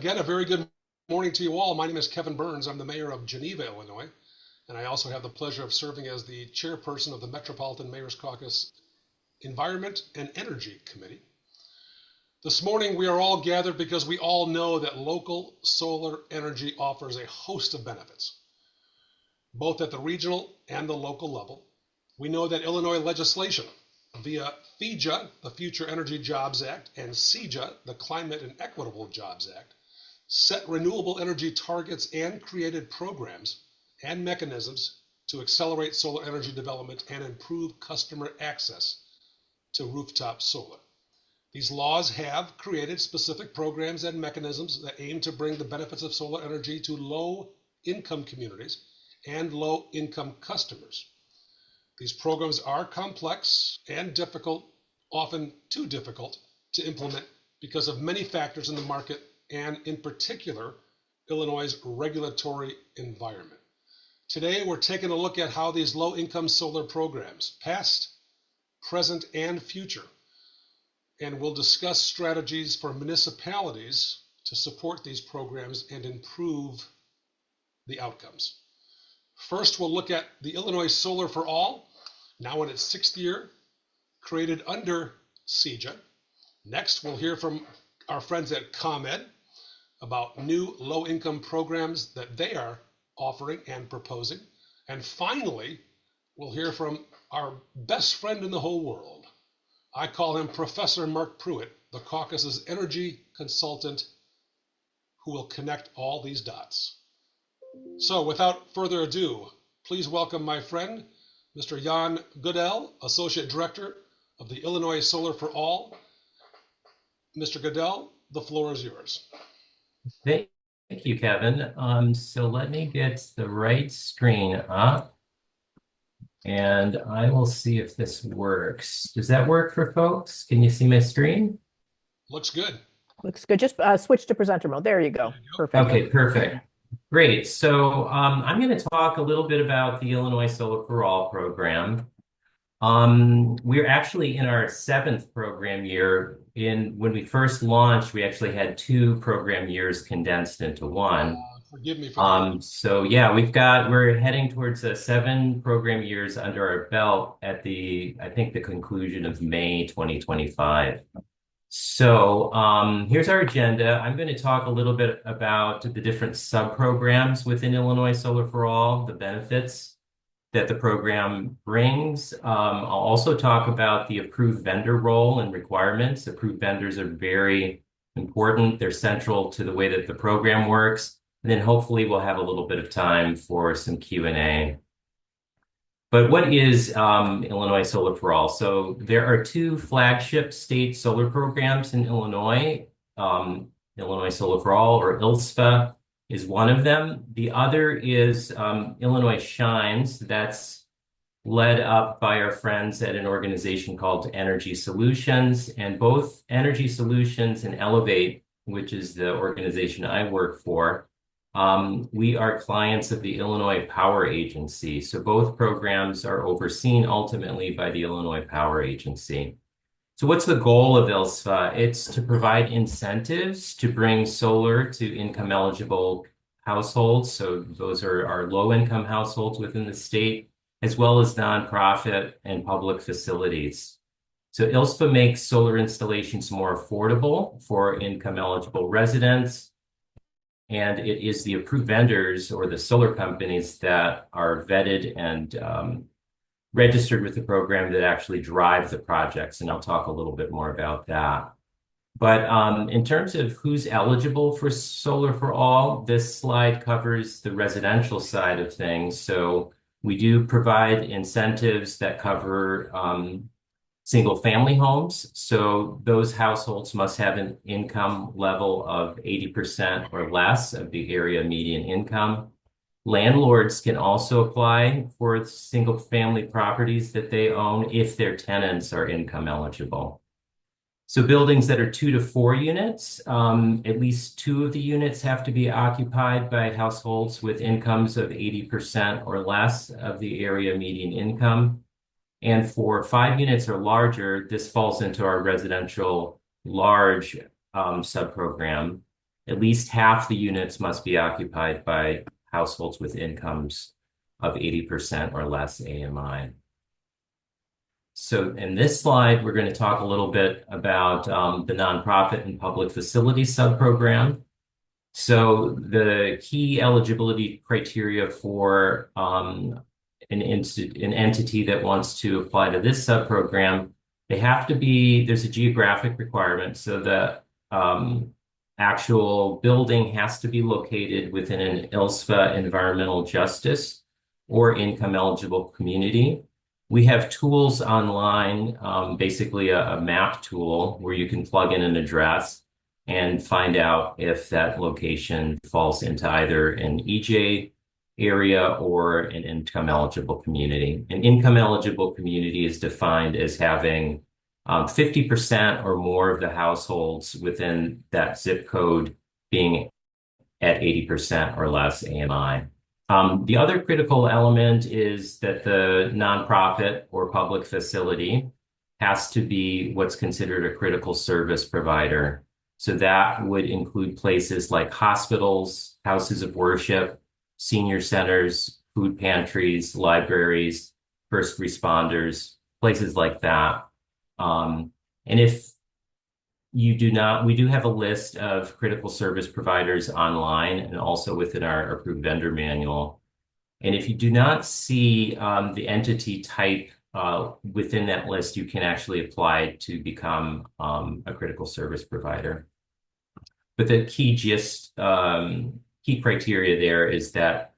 Again, a very good morning to you all. My name is Kevin Burns. I'm the mayor of Geneva, Illinois, and I also have the pleasure of serving as the chairperson of the Metropolitan Mayor's Caucus Environment and Energy Committee. This morning, we are all gathered because we all know that local solar energy offers a host of benefits, both at the regional and the local level. We know that Illinois legislation via FEJA, the Future Energy Jobs Act, and CEJA, the Climate and Equitable Jobs Act, set renewable energy targets and created programs and mechanisms to accelerate solar energy development and improve customer access to rooftop solar. These laws have created specific programs and mechanisms that aim to bring the benefits of solar energy to low-income communities and low-income customers. These programs are complex and difficult, often too difficult to implement because of many factors in the market and in particular, Illinois' regulatory environment. Today, we're taking a look at how these low-income solar programs, past, present, and future, and we'll discuss strategies for municipalities to support these programs and improve the outcomes. First, we'll look at the Illinois Solar for All, now in its sixth year, created under CEJA. Next, we'll hear from our friends at ComEd about new low-income programs that they are offering and proposing. And finally, we'll hear from our best friend in the whole world. I call him Professor Mark Pruitt, the caucus's energy consultant who will connect all these dots. So without further ado, please welcome my friend, Mr. Jan Goodell, Associate Director of the Illinois Solar for All. Mr. Goodell, the floor is yours. Thank you, Kevin. So let me get the right screen up and I will see if this works. Does that work for folks? Can you see my screen? Looks good. Looks good. Just switch to presenter mode. There you go. Perfect. Okay, perfect. Great. So I'm going to talk a little bit about the Illinois Solar for All program. We're actually in our seventh program year. When we first launched, we actually had two program years condensed into one. Forgive me for that. So yeah, we're heading towards 7 program years under our belt at I think the conclusion of May 2025. So here's our agenda. I'm going to talk a little bit about the different sub-programs within Illinois Solar for All, the benefits that the program brings. I'll also talk about the approved vendor role and requirements. Approved vendors are very important. They're central to the way that the program works. And then hopefully we'll have a little bit of time for some Q&A. But what is Illinois Solar for All? So there are 2 flagship state solar programs in Illinois. Illinois Solar for All, or ILSFA, is one of them. The other is Illinois Shines. That's led up by our friends at an organization called Energy Solutions. And both Energy Solutions and Elevate, which is the organization I work for, we are clients of the Illinois Power Agency. So both programs are overseen ultimately by the Illinois Power Agency. So what's the goal of ILSFA? It's to provide incentives to bring solar to income-eligible households. So those are our low-income households within the state, as well as nonprofit and public facilities. So ILSFA makes solar installations more affordable for income-eligible residents, and it is the approved vendors or the solar companies that are vetted and registered with the program that actually drive the projects, and I'll talk a little bit more about that. But in terms of who's eligible for Solar for All, this slide covers the residential side of things. So we do provide incentives that cover single-family homes. So those households must have an income level of 80% or less of the area median income. Landlords can also apply for single-family properties that they own if their tenants are income eligible. So buildings that are 2 to 4 units, at least 2 of the units have to be occupied by households with incomes of 80% or less of the area median income. And for 5 units or larger, this falls into our residential large subprogram. at least half the units must be occupied by households with incomes of 80% or less AMI. So in this slide, we're going to talk a little bit about the nonprofit and public facility subprogram. So the key eligibility criteria for an entity that wants to apply to this subprogram, they have to be, there's a geographic requirement. So the actual building has to be located within an ILSFA environmental justice or income eligible community. We have tools online, basically a map tool where you can plug in an address and find out if that location falls into either an EJ area or an income eligible community. An income eligible community is defined as having 50% or more of the households within that zip code being at 80% or less AMI. The other critical element is that the nonprofit or public facility has to be what's considered a critical service provider. So that would include places like hospitals, houses of worship, senior centers, food pantries, libraries, first responders, places like that. And if you do not, we do have a list of critical service providers online and also within our approved vendor manual. And if you do not see the entity type within that list, you can actually apply to become a critical service provider. But the key key criteria there is that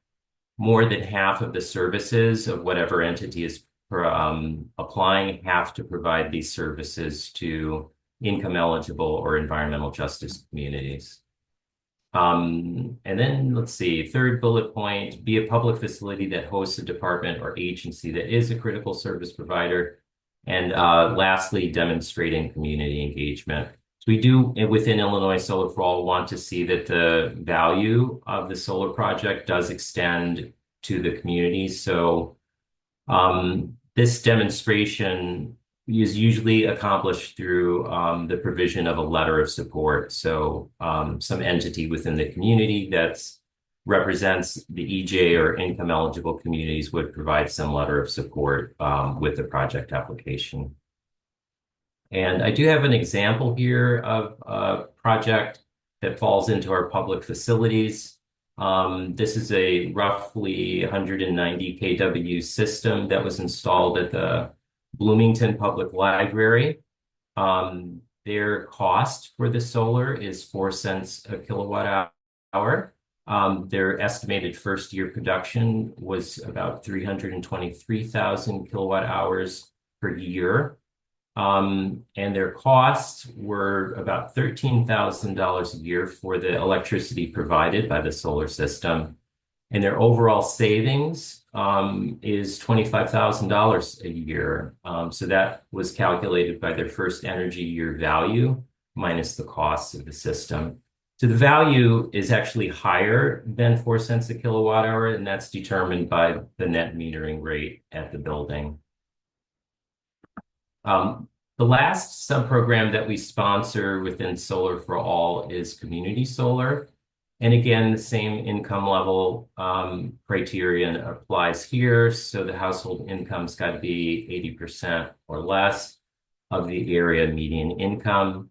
more than half of the services of whatever entity is applying have to provide these services to income eligible or environmental justice communities. And then let's see, third bullet point, be a public facility that hosts a department or agency that is a critical service provider. And lastly, demonstrating community engagement. So we do, within Illinois Solar for All, want to see that the value of the solar project does extend to the community. So this demonstration is usually accomplished through the provision of a letter of support. So some entity within the community that represents the EJ or income eligible communities would provide some letter of support with the project application. And I do have an example here of a project that falls into our public facilities. This is a roughly 190 kW system that was installed at the Bloomington Public Library. Their cost for the solar is 4 cents a kilowatt hour. Their estimated first year production was about 323,000 kilowatt hours per year. And their costs were about $13,000 a year for the electricity provided by the solar system. And their overall savings is $25,000 a year. So that was calculated by their first energy year value minus the costs of the system. So the value is actually higher than 4 cents a kilowatt hour, and that's determined by the net metering rate at the building. The last subprogram that we sponsor within Solar for All is Community Solar. And again, the same income level criterion applies here. So the household income's got to be 80% or less of the area median income.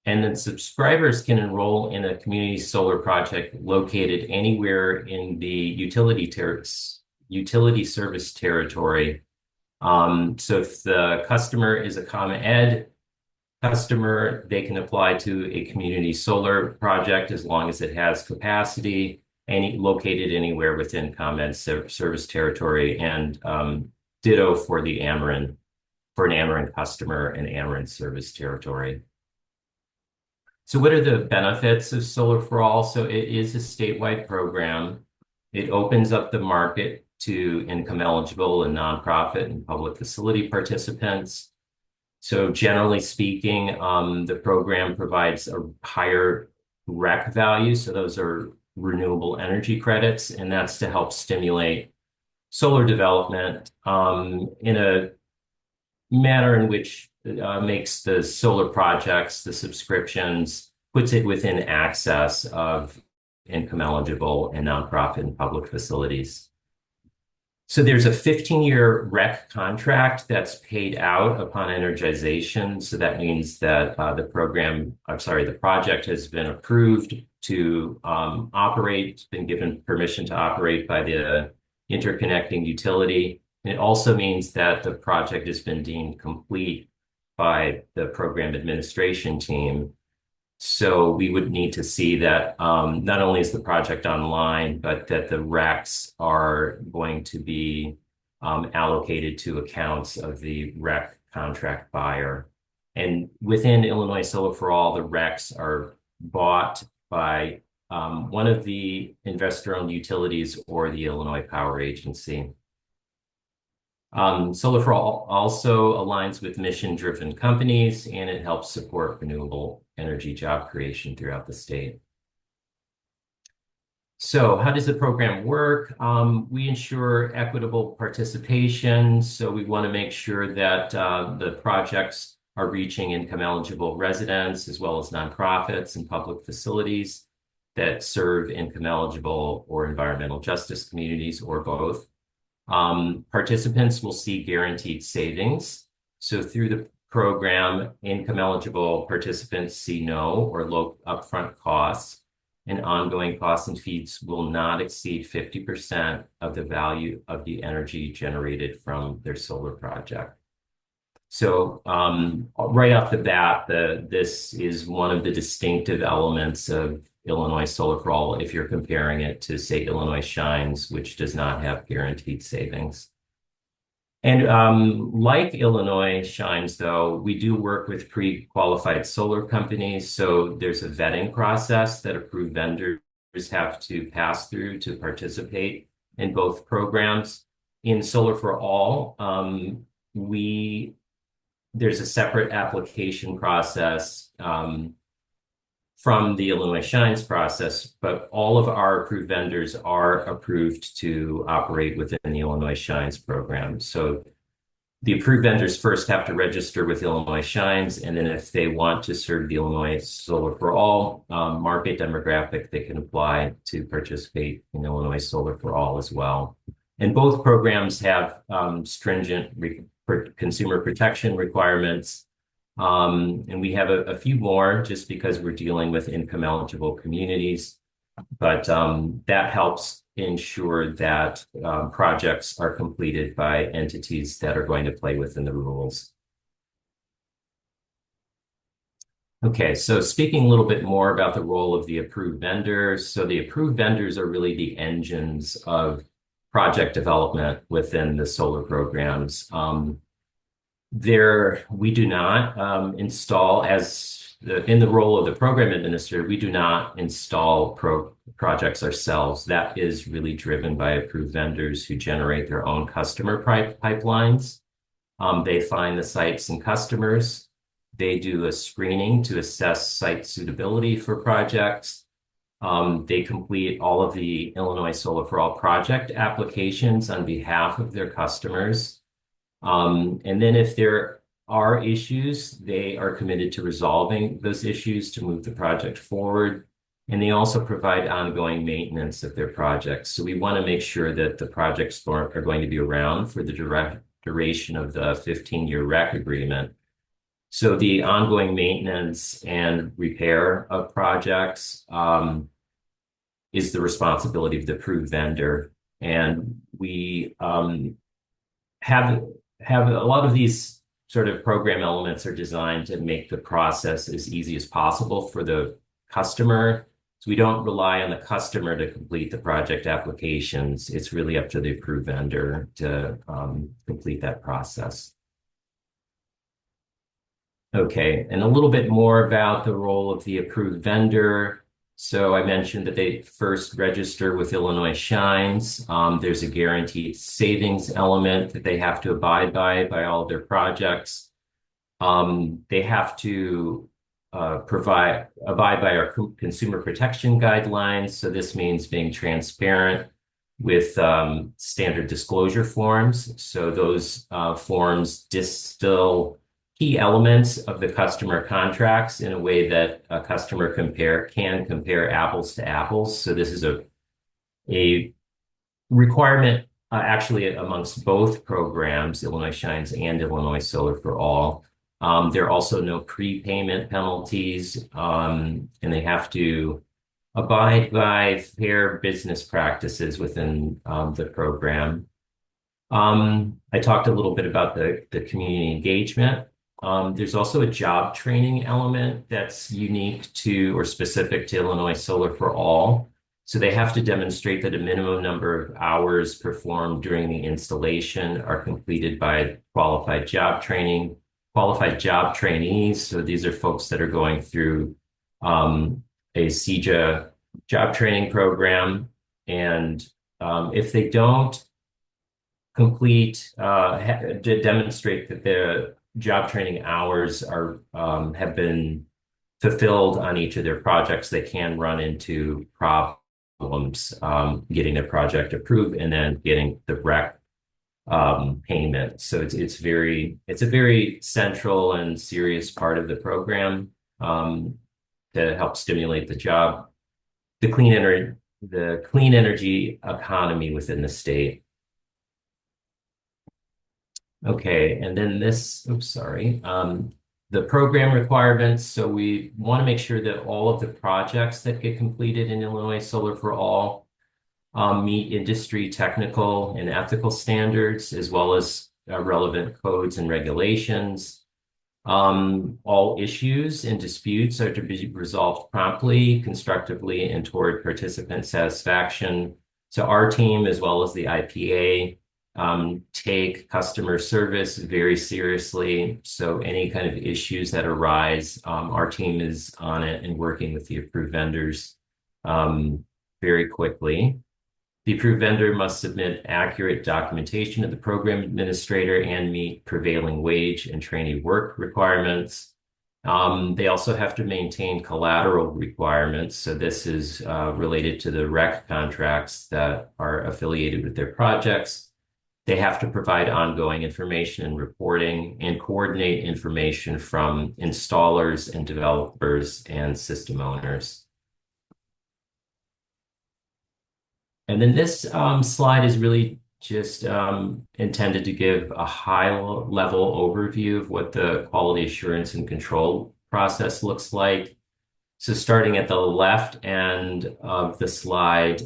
And then subscribers can enroll in a community solar project located anywhere in the utility service territory. So if the customer is a ComEd customer, they can apply to a community solar project as long as it has capacity located anywhere within ComEd service territory, and ditto for the Ameren, for an Ameren customer and Ameren service territory. So what are the benefits of Solar for All? So it is a statewide program. It opens up the market to income eligible and nonprofit and public facility participants. So generally speaking, the program provides a higher REC value. So those are renewable energy credits, and that's to help stimulate solar development in a manner in which makes the solar projects, the subscriptions, puts it within access of income eligible and nonprofit and public facilities. So there's a 15-year REC contract that's paid out upon energization. So that means that the project has been approved to operate, been given permission to operate by the interconnecting utility. And it also means that the project has been deemed complete by the program administration team. So we would need to see that not only is the project online, but that the RECs are going to be allocated to accounts of the REC contract buyer. And within Illinois Solar for All, the RECs are bought by one of the investor-owned utilities or the Illinois Power Agency. Solar for All also aligns with mission-driven companies, and it helps support renewable energy job creation throughout the state. So how does the program work? We ensure equitable participation. So we want to make sure that the projects are reaching income-eligible residents as well as nonprofits and public facilities that serve income-eligible or environmental justice communities or both. Participants will see guaranteed savings. So through the program, income-eligible participants see no or low upfront costs, and ongoing costs and fees will not exceed 50% of the value of the energy generated from their solar project. So right off the bat, this is one of the distinctive elements of Illinois Solar for All if you're comparing it to, say, Illinois Shines, which does not have guaranteed savings. And like Illinois Shines, though, we do work with pre-qualified solar companies. So there's a vetting process that approved vendors have to pass through to participate in both programs. In Solar for All, there's a separate application process from the Illinois Shines process, but all of our approved vendors are approved to operate within the Illinois Shines program. So the approved vendors first have to register with Illinois Shines, and then if they want to serve the Illinois Solar for All market demographic, they can apply to participate in Illinois Solar for All as well. And both programs have stringent consumer protection requirements. And we have a few more just because we're dealing with income eligible communities, but that helps ensure that projects are completed by entities that are going to play within the rules. Okay, so speaking a little bit more about the role of the approved vendors. So the approved vendors are really the engines of project development within the solar programs. We do not install, in the role of the program administrator, we do not install projects ourselves. That is really driven by approved vendors who generate their own customer pipelines. They find the sites and customers. They do a screening to assess site suitability for projects. They complete all of the Illinois Solar for All project applications on behalf of their customers. And then if there are issues, they are committed to resolving those issues to move the project forward. And they also provide ongoing maintenance of their projects. So we want to make sure that the projects are going to be around for the duration of the 15-year REC agreement. So the ongoing maintenance and repair of projects is the responsibility of the approved vendor. And we have a lot of these sort of program elements are designed to make the process as easy as possible for the customer. So we don't rely on the customer to complete the project applications. It's really up to the approved vendor to complete that process. Okay, and a little bit more about the role of the approved vendor. So I mentioned that they first register with Illinois Shines. There's a guaranteed savings element that they have to abide by all of their projects. They have to abide by our consumer protection guidelines. So this means being transparent with standard disclosure forms. So those forms distill key elements of the customer contracts in a way that a customer can compare apples to apples. So this is a requirement actually amongst both programs, Illinois Shines and Illinois Solar for All. There are also no prepayment penalties, and they have to abide by fair business practices within the program. I talked a little bit about the community engagement. There's also a job training element that's unique to or specific to Illinois Solar for All. So they have to demonstrate that a minimum number of hours performed during the installation are completed by qualified job trainees. So these are folks that are going through a CJA job training program. And if they don't complete, to demonstrate that the job training hours have been fulfilled on each of their projects, they can run into problems getting their project approved and then getting the REC payment. So it's a very central and serious part of the program to help stimulate the clean energy economy within the state. Okay, and then the program requirements. So we want to make sure that all of the projects that get completed in Illinois Solar for All meet industry technical and ethical standards, as well as relevant codes and regulations. All issues and disputes are to be resolved promptly, constructively, and toward participant satisfaction. So our team, as well as the IPA, take customer service very seriously. So any kind of issues that arise, our team is on it and working with the approved vendors very quickly. The approved vendor must submit accurate documentation to the program administrator and meet prevailing wage and trainee work requirements. They also have to maintain collateral requirements. So this is related to the REC contracts that are affiliated with their projects. They have to provide ongoing information and reporting and coordinate information from installers and developers and system owners. And then this slide is really just intended to give a high-level overview of what the quality assurance and control process looks like. So starting at the left end of the slide,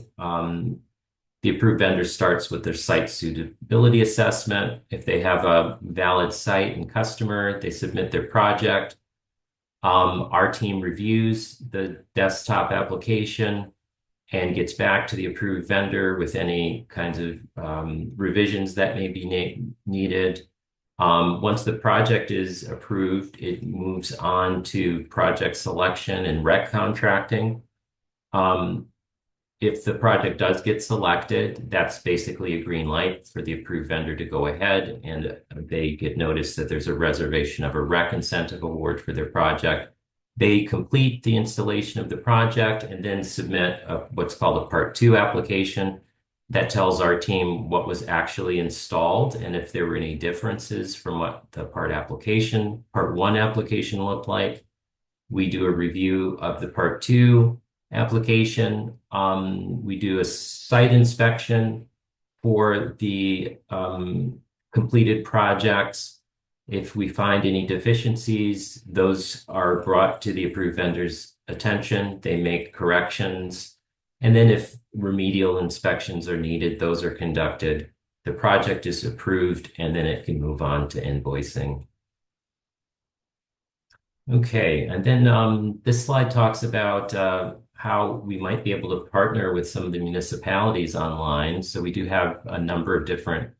the approved vendor starts with their site suitability assessment. If they have a valid site and customer, they submit their project. Our team reviews the desktop application and gets back to the approved vendor with any kinds of revisions that may be needed. Once the project is approved, it moves on to project selection and REC contracting. If the project does get selected, that's basically a green light for the approved vendor to go ahead, and they get notice that there's a reservation of a REC incentive award for their project. They complete the installation of the project and then submit what's called a Part 2 application that tells our team what was actually installed and if there were any differences from what the Part 1 application looked like. We do a review of the Part 2 application. We do a site inspection for the completed projects. If we find any deficiencies, those are brought to the approved vendor's attention. They make corrections. And then if remedial inspections are needed, those are conducted. The project is approved, and then it can move on to invoicing. Okay, and then this slide talks about how we might be able to partner with some of the municipalities online. So we do have a number of different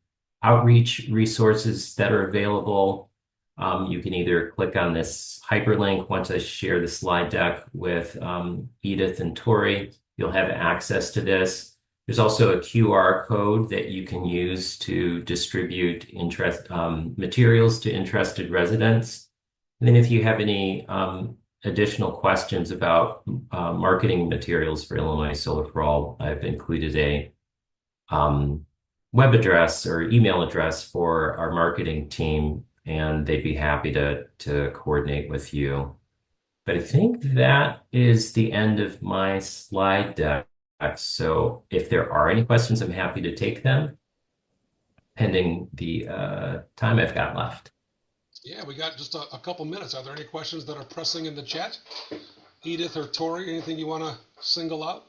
outreach resources that are available. You can either click on this hyperlink once I share the slide deck with Edith and Tori. You'll have access to this. There's also a QR code that you can use to distribute materials to interested residents. And then if you have any additional questions about marketing materials for Illinois Solar for All, I've included a web address or email address for our marketing team and they'd be happy to coordinate with you. But I think that is the end of my slide deck. So if there are any questions, I'm happy to take them, pending the time I've got left. Yeah, we got just a couple minutes. Are there any questions that are pressing in the chat? Edith or Tori, anything you want to single out?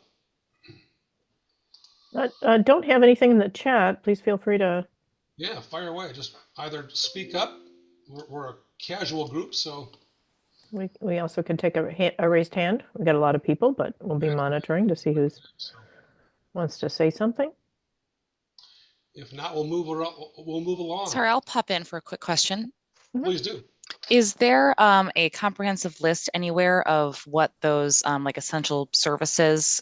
Don't have anything in the chat. Please feel free to. Yeah, fire away. Just either speak up. We're a casual group, so We also could take a raised hand. We got a lot of people, but we'll be monitoring to see who wants to say something. if not, we'll move along. Sorry, I'll pop in for a quick question. Please do. Is there a comprehensive list anywhere of what those like essential services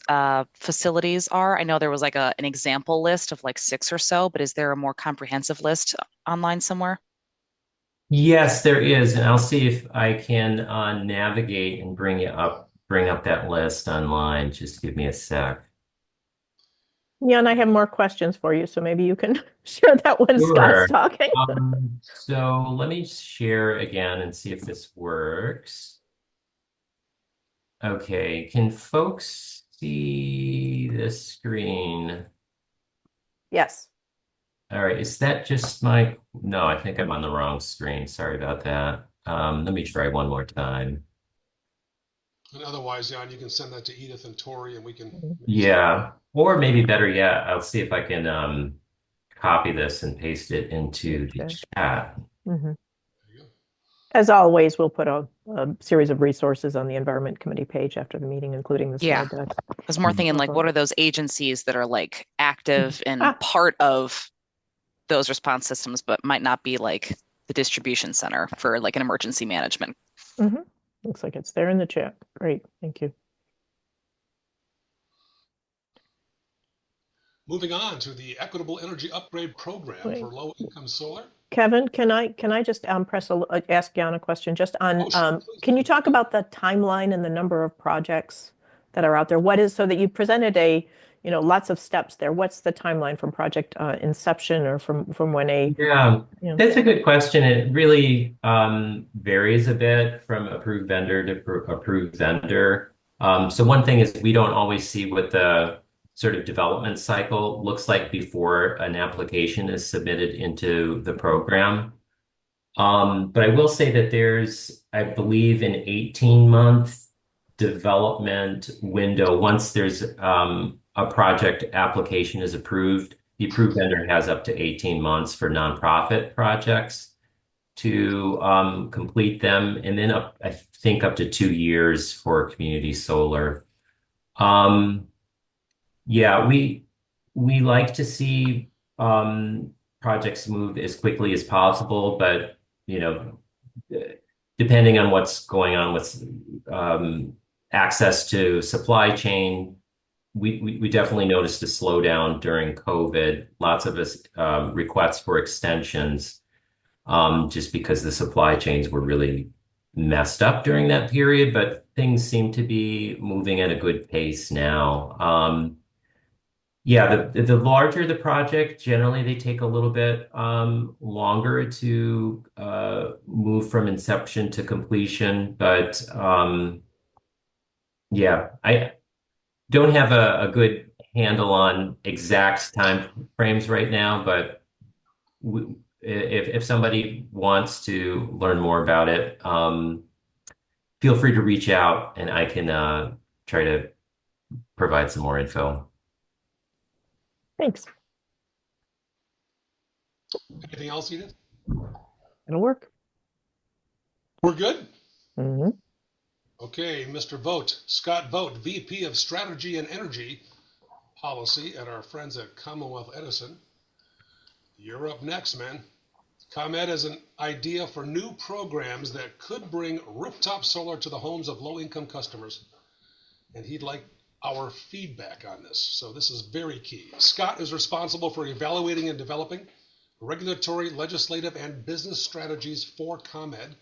facilities are? I know there was like an example list of like 6 or so, but is there a more comprehensive list online somewhere? Yes, there is, and I'll see if I can navigate and bring up that list online. Just give me a sec. Yeah, and I have more questions for you, so maybe you can share that when Sure. Scott's talking. So let me share again and see if this works. Okay, can folks see this screen? Yes. All right, is that just my... No, I think I'm on the wrong screen. Sorry about that. Let me try one more time. And otherwise, Jan, you can send that to Edith and Tori, and we can. Yeah, or maybe better yet, I'll see if I can copy this and paste it into the chat. Mm-hmm. As always, we'll put a series of resources on the Environment Committee page after the meeting, including the slide deck. I was more thinking like, what are those agencies that are like active and part of those response systems, but might not be like the distribution center for like an emergency management? Mm-hmm. Looks like it's there in the chat. Great, thank you. Moving on to the Equitable Energy Upgrade Program for low-income solar. Kevin, can I just ask Jan a question just on, Sure, can you talk about the timeline and the number of projects that are out there? What is, so that you presented lots of steps there. What's the timeline from project inception or from when Yeah, that's a good question. It really varies a bit from approved vendor to approved vendor. So one thing is we don't always see what the sort of development cycle looks like before an application is submitted into the program. But I will say that there's, I believe, an 18-month development window. Once there's a project application is approved, the approved vendor has up to 18 months for nonprofit projects to complete them, and then I think up to 2 years for community solar. Yeah, we like to see projects move as quickly as possible, but depending on what's going on with access to supply chain, we definitely noticed a slowdown during COVID. Lots of us requests for extensions just because the supply chains were really messed up during that period, but things seem to be moving at a good pace now. Yeah, the larger the project, generally they take a little bit longer to move from inception to completion. But yeah, I don't have a good handle on exact time frames right now, but if somebody wants to learn more about it, feel free to reach out and I can try to provide some more info. Thanks. Anything else, Edith? It'll work. We're good? Mm-hmm. Okay, Mr. Vogt, Scott Vogt, VP of Strategy and Energy Policy at our friends at Commonwealth Edison. You're up next, man. ComEd has an idea for new programs that could bring rooftop solar to the homes of low-income customers, and he'd like our feedback on this. So this is very key. Scott is responsible for evaluating and developing regulatory, legislative, and business strategies for ComEd.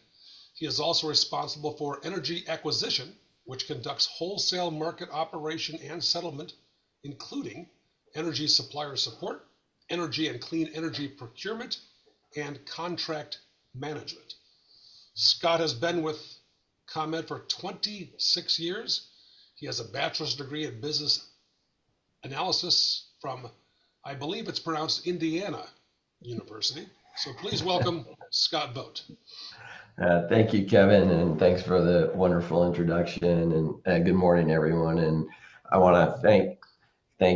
He is also responsible for energy acquisition, which conducts wholesale market operation and settlement, including energy supplier support, energy and clean energy procurement, and contract management. Scott has been with ComEd for 26 years. He has a bachelor's degree in business analysis from, I believe it's pronounced Indiana University. So please welcome Scott Boat. Thank you, Kevin, and thanks for the wonderful introduction. And good morning, everyone. And I want to thank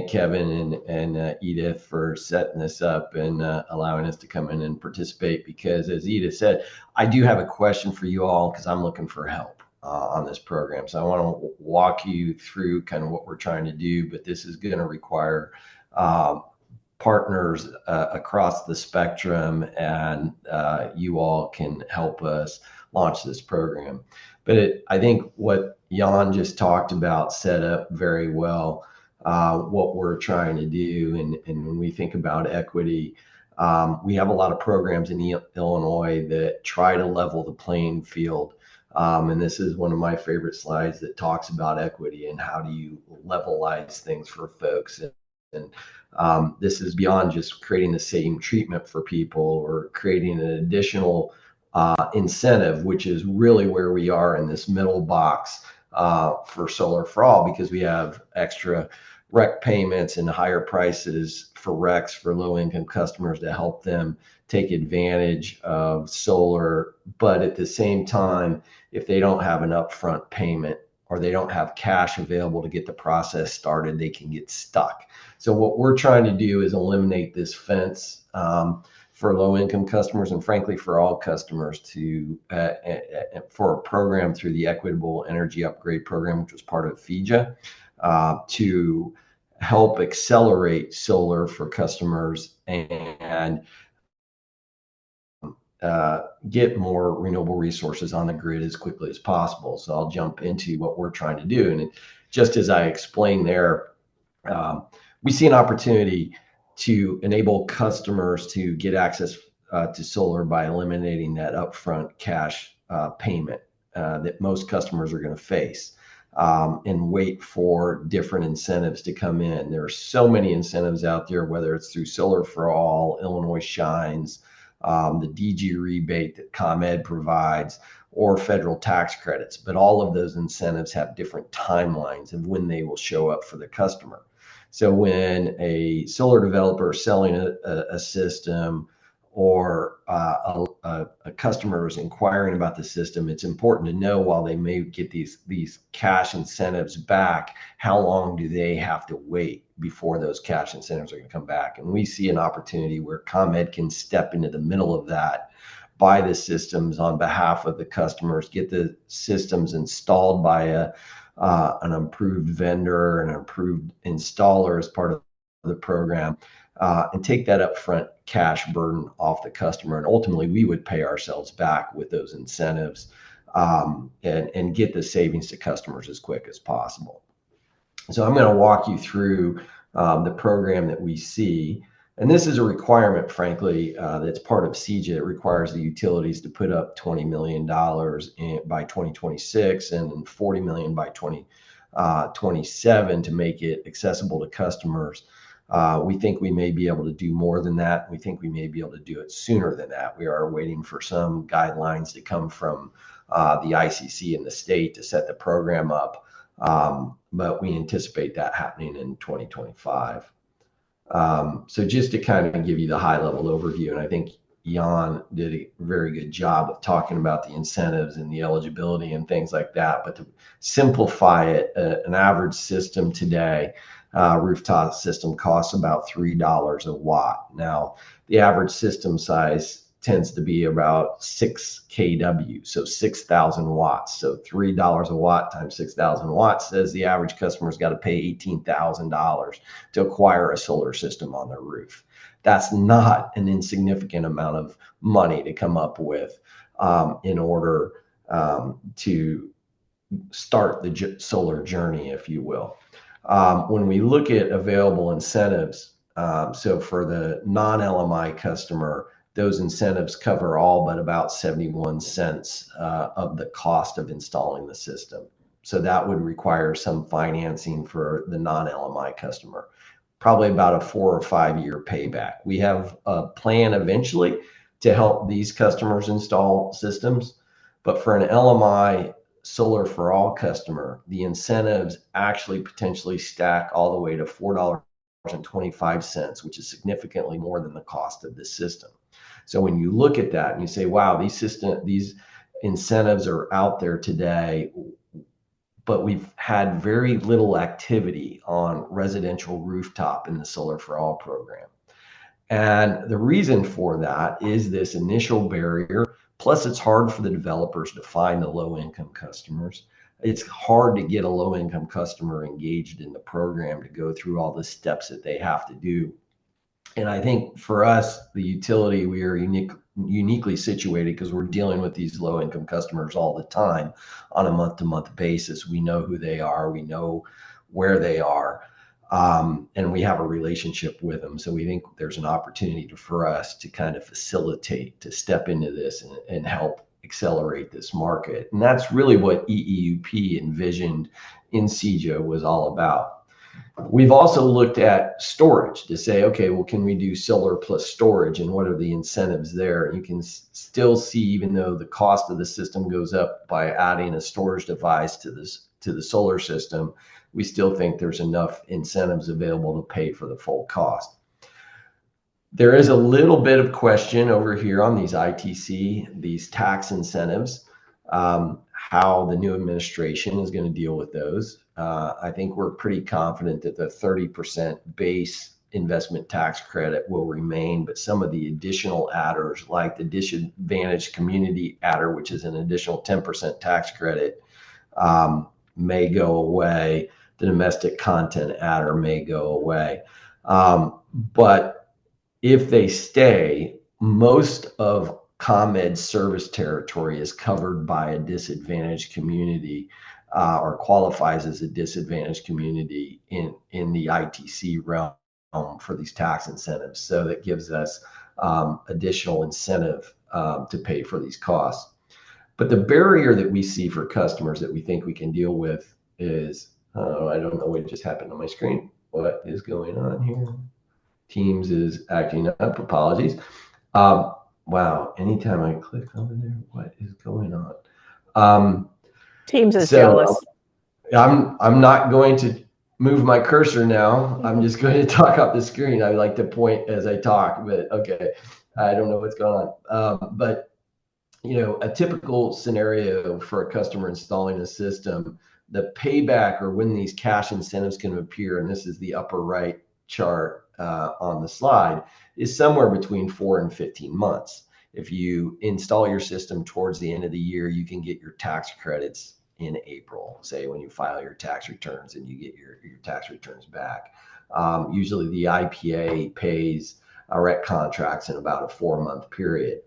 Kevin and Edith for setting this up and allowing us to come in and participate. Because as Edith said, I do have a question for you all because I'm looking for help on this program. So I want to walk you through kind of what we're trying to do, but this is going to require partners across the spectrum, and you all can help us launch this program. But I think what Jan just talked about set up very well what we're trying to do. And when we think about equity, we have a lot of programs in Illinois that try to level the playing field. And this is one of my favorite slides that talks about equity and how do you levelize things for folks. And this is beyond just creating the same treatment for people or creating an additional incentive, which is really where we are in this middle box for Solar for All, because we have extra REC payments and higher prices for RECs for low-income customers to help them take advantage of solar. But at the same time, if they don't have an upfront payment or they don't have cash available to get the process started, they can get stuck. So what we're trying to do is eliminate this fence for low-income customers, and frankly for all customers, to for a program through the Equitable Energy Upgrade Program, which was part of FEJA, to help accelerate solar for customers and get more renewable resources on the grid as quickly as possible. So I'll jump into what we're trying to do. And just as I explained there, we see an opportunity to enable customers to get access to solar by eliminating that upfront cash payment that most customers are going to face, and wait for different incentives to come in. There are so many incentives out there, whether it's through Solar for All, Illinois Shines, the DG rebate that ComEd provides, or federal tax credits. But all of those incentives have different timelines of when they will show up for the customer. So when a solar developer is selling a system, or a customer is inquiring about the system, it's important to know, while they may get these cash incentives back, how long do they have to wait before those cash incentives are going to come back? And we see an opportunity where ComEd can step into the middle of that, buy the systems on behalf of the customers, get the systems installed by an approved vendor, an approved installer as part of the program, and take that upfront cash burden off the customer. And ultimately, we would pay ourselves back with those incentives, and get the savings to customers as quick as possible. So I'm going to walk you through the program that we see. And this is a requirement, frankly, that's part of CEJA. It requires the utilities to put up $20 million by 2026 and $40 million by 2027 to make it accessible to customers. We think we may be able to do more than that. We think we may be able to do it sooner than that. We are waiting for some guidelines to come from the ICC in the state to set the program up, but we anticipate that happening in 2025. So just to kind of give you the high-level overview, and I think Jan did a very good job of talking about the incentives and the eligibility and things like that. But to simplify it, an average system today, rooftop system, costs about $3 a watt. Now, the average system size tends to be about 6 kW, so 6,000 watts. So $3 a watt times 6,000 watts says the average customer's got to pay $18,000 to acquire a solar system on their roof. That's not an insignificant amount of money to come up with in order to start the solar journey, if you will. When we look at available incentives, so for the non-LMI customer, those incentives cover all but about 71 cents of the cost of installing the system. So that would require some financing for the non-LMI customer, probably about a 4 or 5 year payback. We have a plan eventually to help these customers install systems. But for an LMI Solar for All customer, the incentives actually potentially stack all the way to $4.25, which is significantly more than the cost of the system. So when you look at that and you say, wow, these incentives are out there today, but we've had very little activity on residential rooftop in the Solar for All program. And the reason for that is this initial barrier. Plus, it's hard for the developers to find the low-income customers. It's hard to get a low-income customer engaged in the program to go through all the steps that they have to do. And I think for us, the utility, we are uniquely situated because we're dealing with these low-income customers all the time on a month-to-month basis. We know who they are. We know where they are. And we have a relationship with them. So we think there's an opportunity for us to kind of facilitate, to step into this and help accelerate this market. And that's really what EEUP envisioned in CEJO was all about. We've also looked at storage to say, okay, well, can we do solar plus storage, and what are the incentives there? You can still see, even though the cost of the system goes up by adding a storage device to the solar system, we still think there's enough incentives available to pay for the full cost. There is a little bit of question over here on these ITC, these tax incentives, how the new administration is going to deal with those. I think we're pretty confident that the 30% base investment tax credit will remain, but some of the additional adders, like the disadvantaged community adder, which is an additional 10% tax credit, may go away. The domestic content adder may go away. But if they stay, most of ComEd's service territory is covered by a disadvantaged community, or qualifies as a disadvantaged community in the ITC realm for these tax incentives. So that gives us additional incentive to pay for these costs. But the barrier that we see for customers that we think we can deal with is, I don't know what just happened on my screen. What is going on here? Teams is acting up. Apologies. Wow. Anytime I click over there, what is going on? Teams is jealous. I'm not going to move my cursor now. I'm just going to talk off the screen. I like to point as I talk, but okay. I don't know what's going on. But a typical scenario for a customer installing a system, the payback or when these cash incentives can appear, and this is the upper right chart on the slide, is somewhere between 4 and 15 months. If you install your system towards the end of the year, you can get your tax credits in April, say when you file your tax returns and you get your tax returns back. Usually the IPA pays REC contracts in about a 4-month period.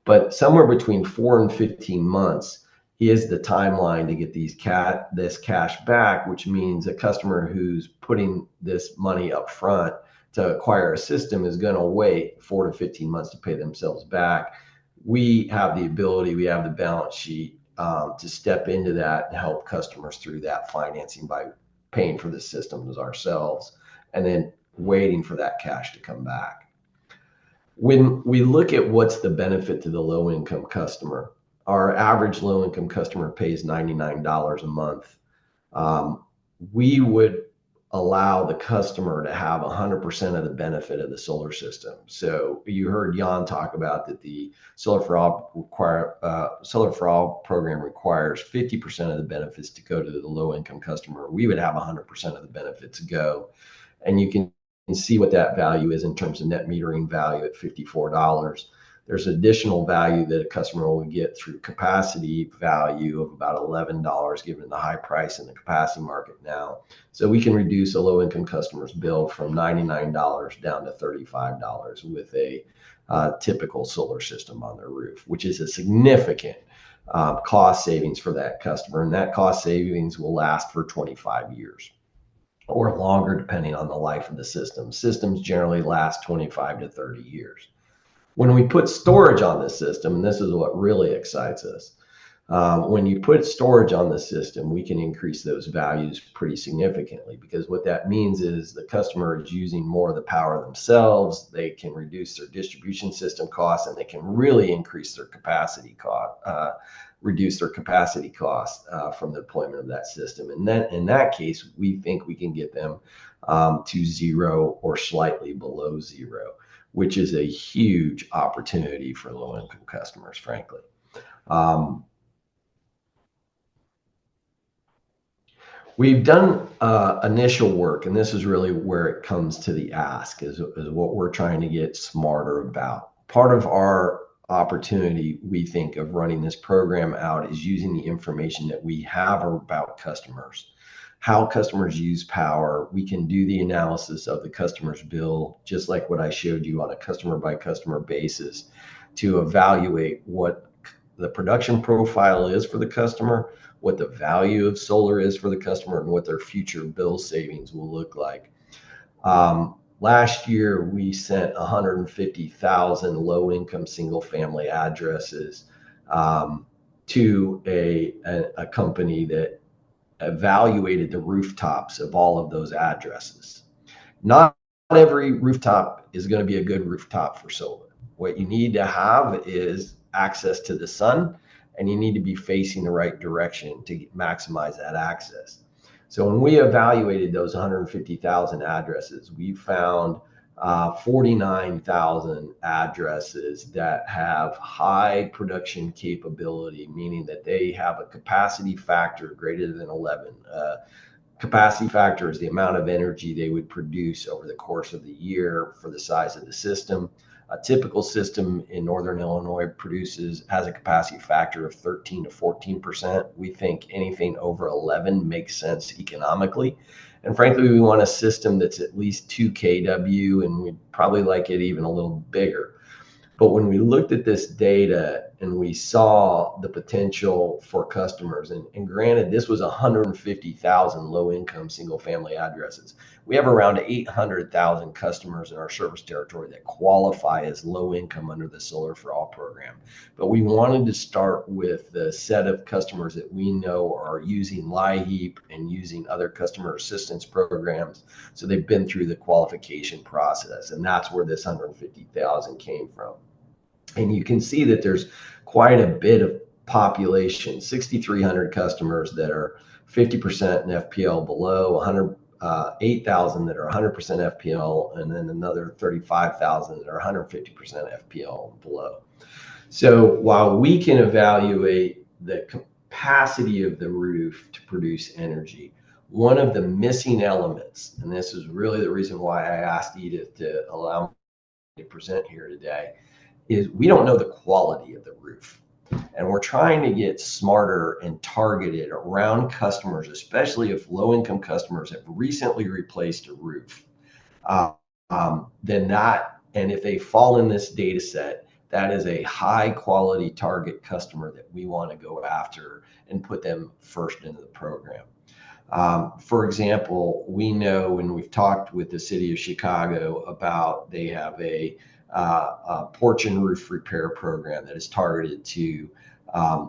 But somewhere between 4 and 15 months is the timeline to get this cash back, which means a customer who's putting this money up front to acquire a system is going to wait 4 to 15 months to pay themselves back. We have the ability, we have the balance sheet to step into that and help customers through that financing by paying for the systems ourselves and then waiting for that cash to come back. When we look at what's the benefit to the low-income customer, our average low-income customer pays $99 a month. We would allow the customer to have 100% of the benefit of the solar system. So you heard Jan talk about that the Solar for All program requires 50% of the benefits to go to the low-income customer. We would have 100% of the benefits go, and you can see what that value is in terms of net metering value at $54. There's additional value that a customer will get through capacity value of about $11, given the high price in the capacity market now. So we can reduce a low-income customer's bill from $99 down to $35 with a typical solar system on their roof, which is a significant cost savings for that customer. And that cost savings will last for 25 years or longer, depending on the life of the system. Systems generally last 25 to 30 years. When we put storage on this system, and this is what really excites us, When you put storage on the system, we can increase those values pretty significantly, because what that means is the customer is using more of the power themselves. They can reduce their distribution system costs, and they can really increase their capacity cost, reduce their capacity costs from the deployment of that system. And then in that case, we think we can get them to zero or slightly below zero, which is a huge opportunity for low-income customers, frankly. We've done initial work, and this is really where it comes to the ask, is what we're trying to get smarter about. Part of our opportunity, we think, of running this program out is using the information that we have about customers, how customers use power. We can do the analysis of the customer's bill, just like what I showed you, on a customer by customer basis, to evaluate what the production profile is for the customer, what the value of solar is for the customer, and what their future bill savings will look like. Last year, we sent 150,000 low-income single-family addresses to a company that evaluated the rooftops of all of those addresses. Not every rooftop is going to be a good rooftop for solar. What you need to have is access to the sun, and you need to be facing the right direction to maximize that access. So when we evaluated those 150,000 addresses, we found 49,000 addresses that have high production capability, meaning that they have a capacity factor greater than 11. Capacity factor is the amount of energy they would produce over the course of the year for the size of the system. A typical system in Northern Illinois has a capacity factor of 13 to 14%. We think anything over 11 makes sense economically. And frankly, we want a system that's at least 2 kW, and we'd probably like it even a little bigger. But when we looked at this data and we saw the potential for customers, and granted, this was 150,000 low-income single-family addresses. We have around 800,000 customers in our service territory that qualify as low-income under the Solar for All program. But we wanted to start with the set of customers that we know are using LIHEAP and using other customer assistance programs. So they've been through the qualification process, and that's where this 150,000 came from. And you can see that there's quite a bit of population, 6,300 customers that are 50% in FPL below, 8,000 that are 100% FPL, and then another 35,000 that are 150% FPL below. So while we can evaluate the capacity of the roof to produce energy, one of the missing elements, and this is really the reason why I asked Edith to allow me to present here today, is we don't know the quality of the roof. And we're trying to get smarter and targeted around customers, especially if low-income customers have recently replaced a roof. Then that, and if they fall in this data set, that is a high-quality target customer that we want to go after and put them first into the program. For example, we know, and we've talked with the city of Chicago about, they have a porch and roof repair program that is targeted to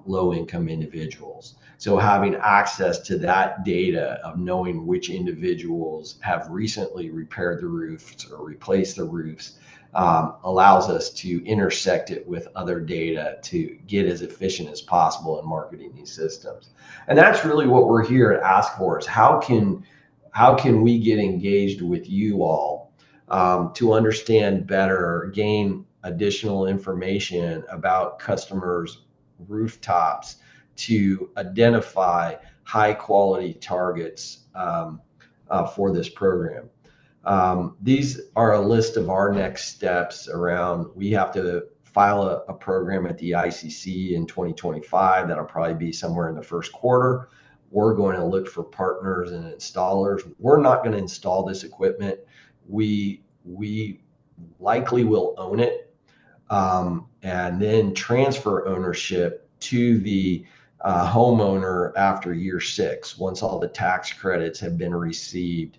low-income individuals. So having access to that data of knowing which individuals have recently repaired the roofs or replaced the roofs allows us to intersect it with other data to get as efficient as possible in marketing these systems. And that's really what we're here at Ask For, is how can we get engaged with you all to understand better, gain additional information about customers' rooftops, to identify high quality targets for this program. These are a list of our next steps around. We have to file a program at the ICC in 2025. That'll probably be somewhere in the first quarter. We're going to look for partners and installers. We're not going to install this equipment. We likely will own it and then transfer ownership to the homeowner after year 6. Once all the tax credits have been received,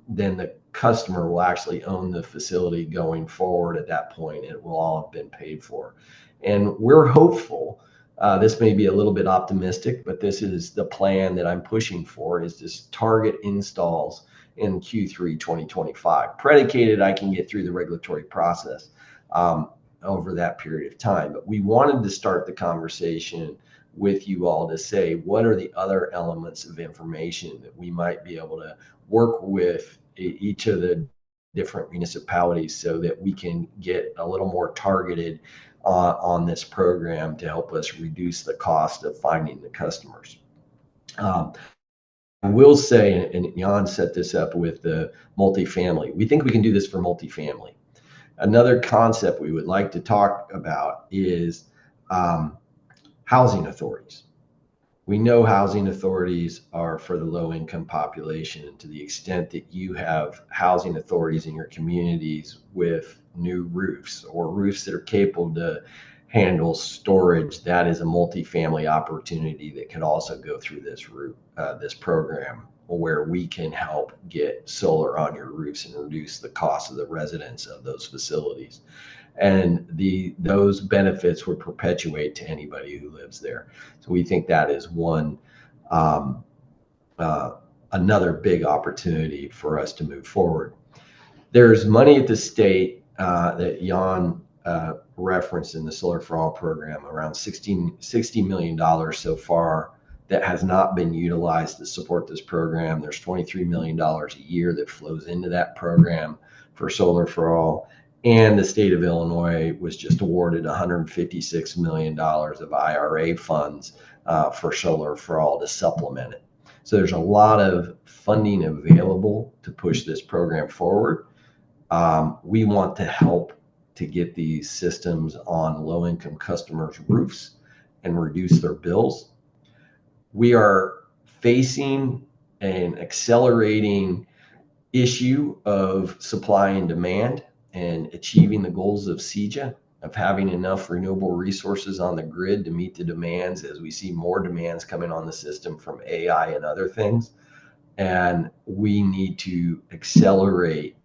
then the customer will actually own the facility going forward. At that point, it will all have been paid for. And we're hopeful This may be a little bit optimistic, but this is the plan that I'm pushing for, is this target installs in Q3 2025. Predicated, I can get through the regulatory process over that period of time. But we wanted to start the conversation with you all to say, what are the other elements of information that we might be able to work with each of the different municipalities so that we can get a little more targeted on this program to help us reduce the cost of finding the customers. I will say, and Jan set this up with the multifamily, we think we can do this for multifamily. Another concept we would like to talk about is housing authorities. We know housing authorities are for the low income population, and to the extent that you have housing authorities in your communities with new roofs or roofs that are capable to handle storage, that is a multifamily opportunity that could also go through this program, where we can help get solar on your roofs and reduce the cost of the residents of those facilities. And those benefits would perpetuate to anybody who lives there. So we think that is one another big opportunity for us to move forward. There's money at the state that Jan referenced in the Solar for All program, around $60 million so far, that has not been utilized to support this program. There's $23 million a year that flows into that program for Solar for All. And the state of Illinois was just awarded $156 million of IRA funds for Solar for All to supplement it. So there's a lot of funding available to push this program forward. We want to help to get these systems on low-income customers' roofs and reduce their bills. We are facing an accelerating issue of supply and demand, and achieving the goals of CEJA, of having enough renewable resources on the grid to meet the demands as we see more demands coming on the system from AI and other things. And we need to accelerate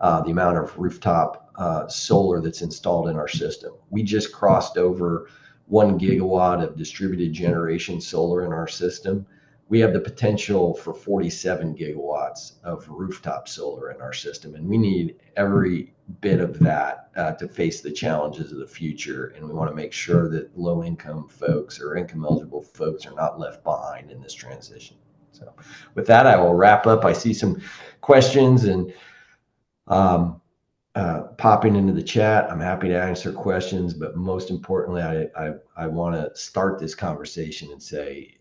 the amount of rooftop solar that's installed in our system. We just crossed over 1 gigawatt of distributed generation solar in our system. We have the potential for 47 gigawatts of rooftop solar in our system, and we need every bit of that to face the challenges of the future. And we want to make sure that low-income folks or income-eligible folks are not left behind in this transition. So with that, I will wrap up. I see some questions and popping into the chat. I'm happy to answer questions, but most importantly, I want to start this conversation and say,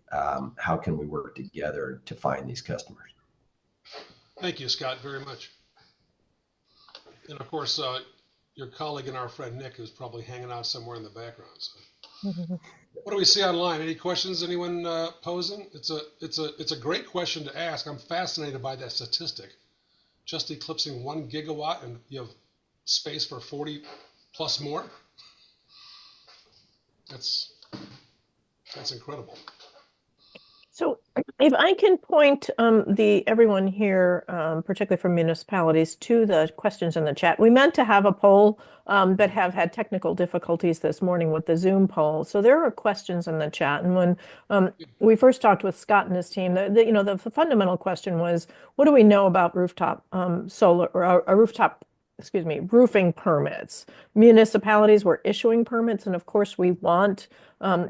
how can we work together to find these customers? Thank you, Scott, very much. And of course, your colleague and our friend Nick is probably hanging out somewhere in the background. So. What do we see online? Any questions? Anyone posing? It's a great question to ask. I'm fascinated by that statistic. Just eclipsing 1 gigawatt, and you have space for 40 plus more. That's incredible. So if I can point everyone here, particularly from municipalities, to the questions in the chat. We meant to have a poll, but have had technical difficulties this morning with the Zoom poll. So there are questions in the chat. And when we first talked with Scott and his team, the fundamental question was, what do we know about rooftop solar or roofing permits? Municipalities were issuing permits, and of course we want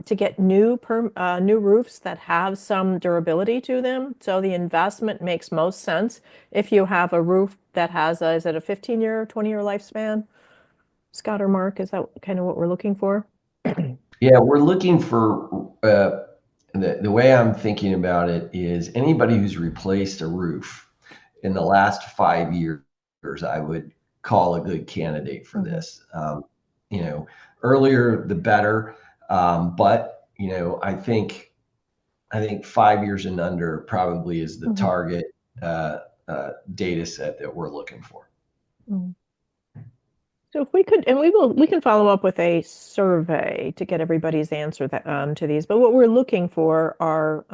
to get new roofs that have some durability to them. So the investment makes most sense if you have a roof that has is it a 15-year, 20-year lifespan? Scott or Mark, is that kind of what we're looking for? Yeah, we're looking for the way I'm thinking about it is anybody who's replaced a roof in the last 5 years, I would call a good candidate for this. Earlier the better, but I think 5 years and under probably is the target data set that we're looking for. So if we could, and we can follow up with a survey to get everybody's answer to these. But what we're looking for are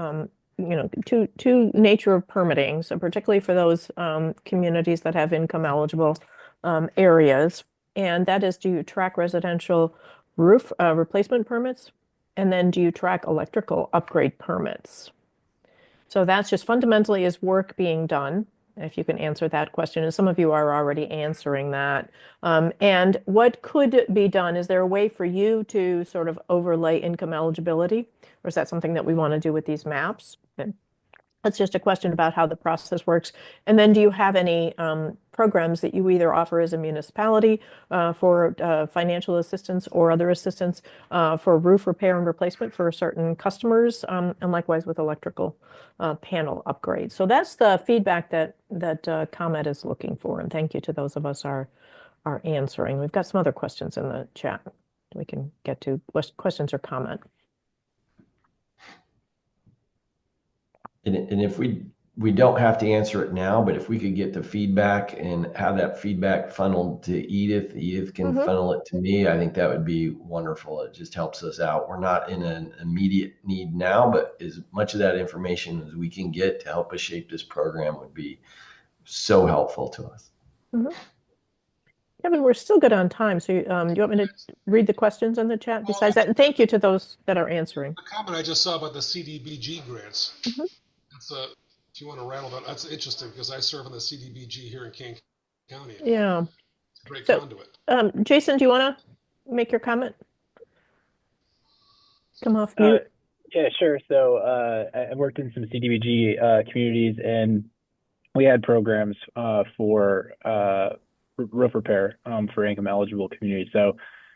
two nature of permitting. So particularly for those communities that have income eligible areas, and that is, do you track residential roof replacement permits? And then do you track electrical upgrade permits? So that's just fundamentally is work being done, if you can answer that question. And some of you are already answering that. And what could be done? Is there a way for you to sort of overlay income eligibility? Or is that something that we want to do with these maps? And that's just a question about how the process works. And then do you have any programs that you either offer as a municipality for financial assistance or other assistance for roof repair and replacement for certain customers, and likewise with electrical panel upgrades? So that's the feedback that ComEd is looking for. And thank you to those of us are answering. We've got some other questions in the chat we can get to, questions or comment. And if we don't have to answer it now, but if we could get the feedback and have that feedback funneled to Edith can funnel it to me, I think that would be wonderful. It just helps us out. We're not in an immediate need now, but as much of that information as we can get to help us shape this program would be so helpful to us. Kevin, we're still good on time. So do you want me to read the questions in the chat besides that? And thank you to those that are answering. The comment I just saw about the CDBG grants. That's if you want to rattle that, that's interesting because I serve in the CDBG here in King County. Yeah. It's a great conduit. Jason, do you want to make your comment? Come off mute. Yeah, sure. So I worked in some CDBG communities, and we had programs for roof repair for income eligible communities. So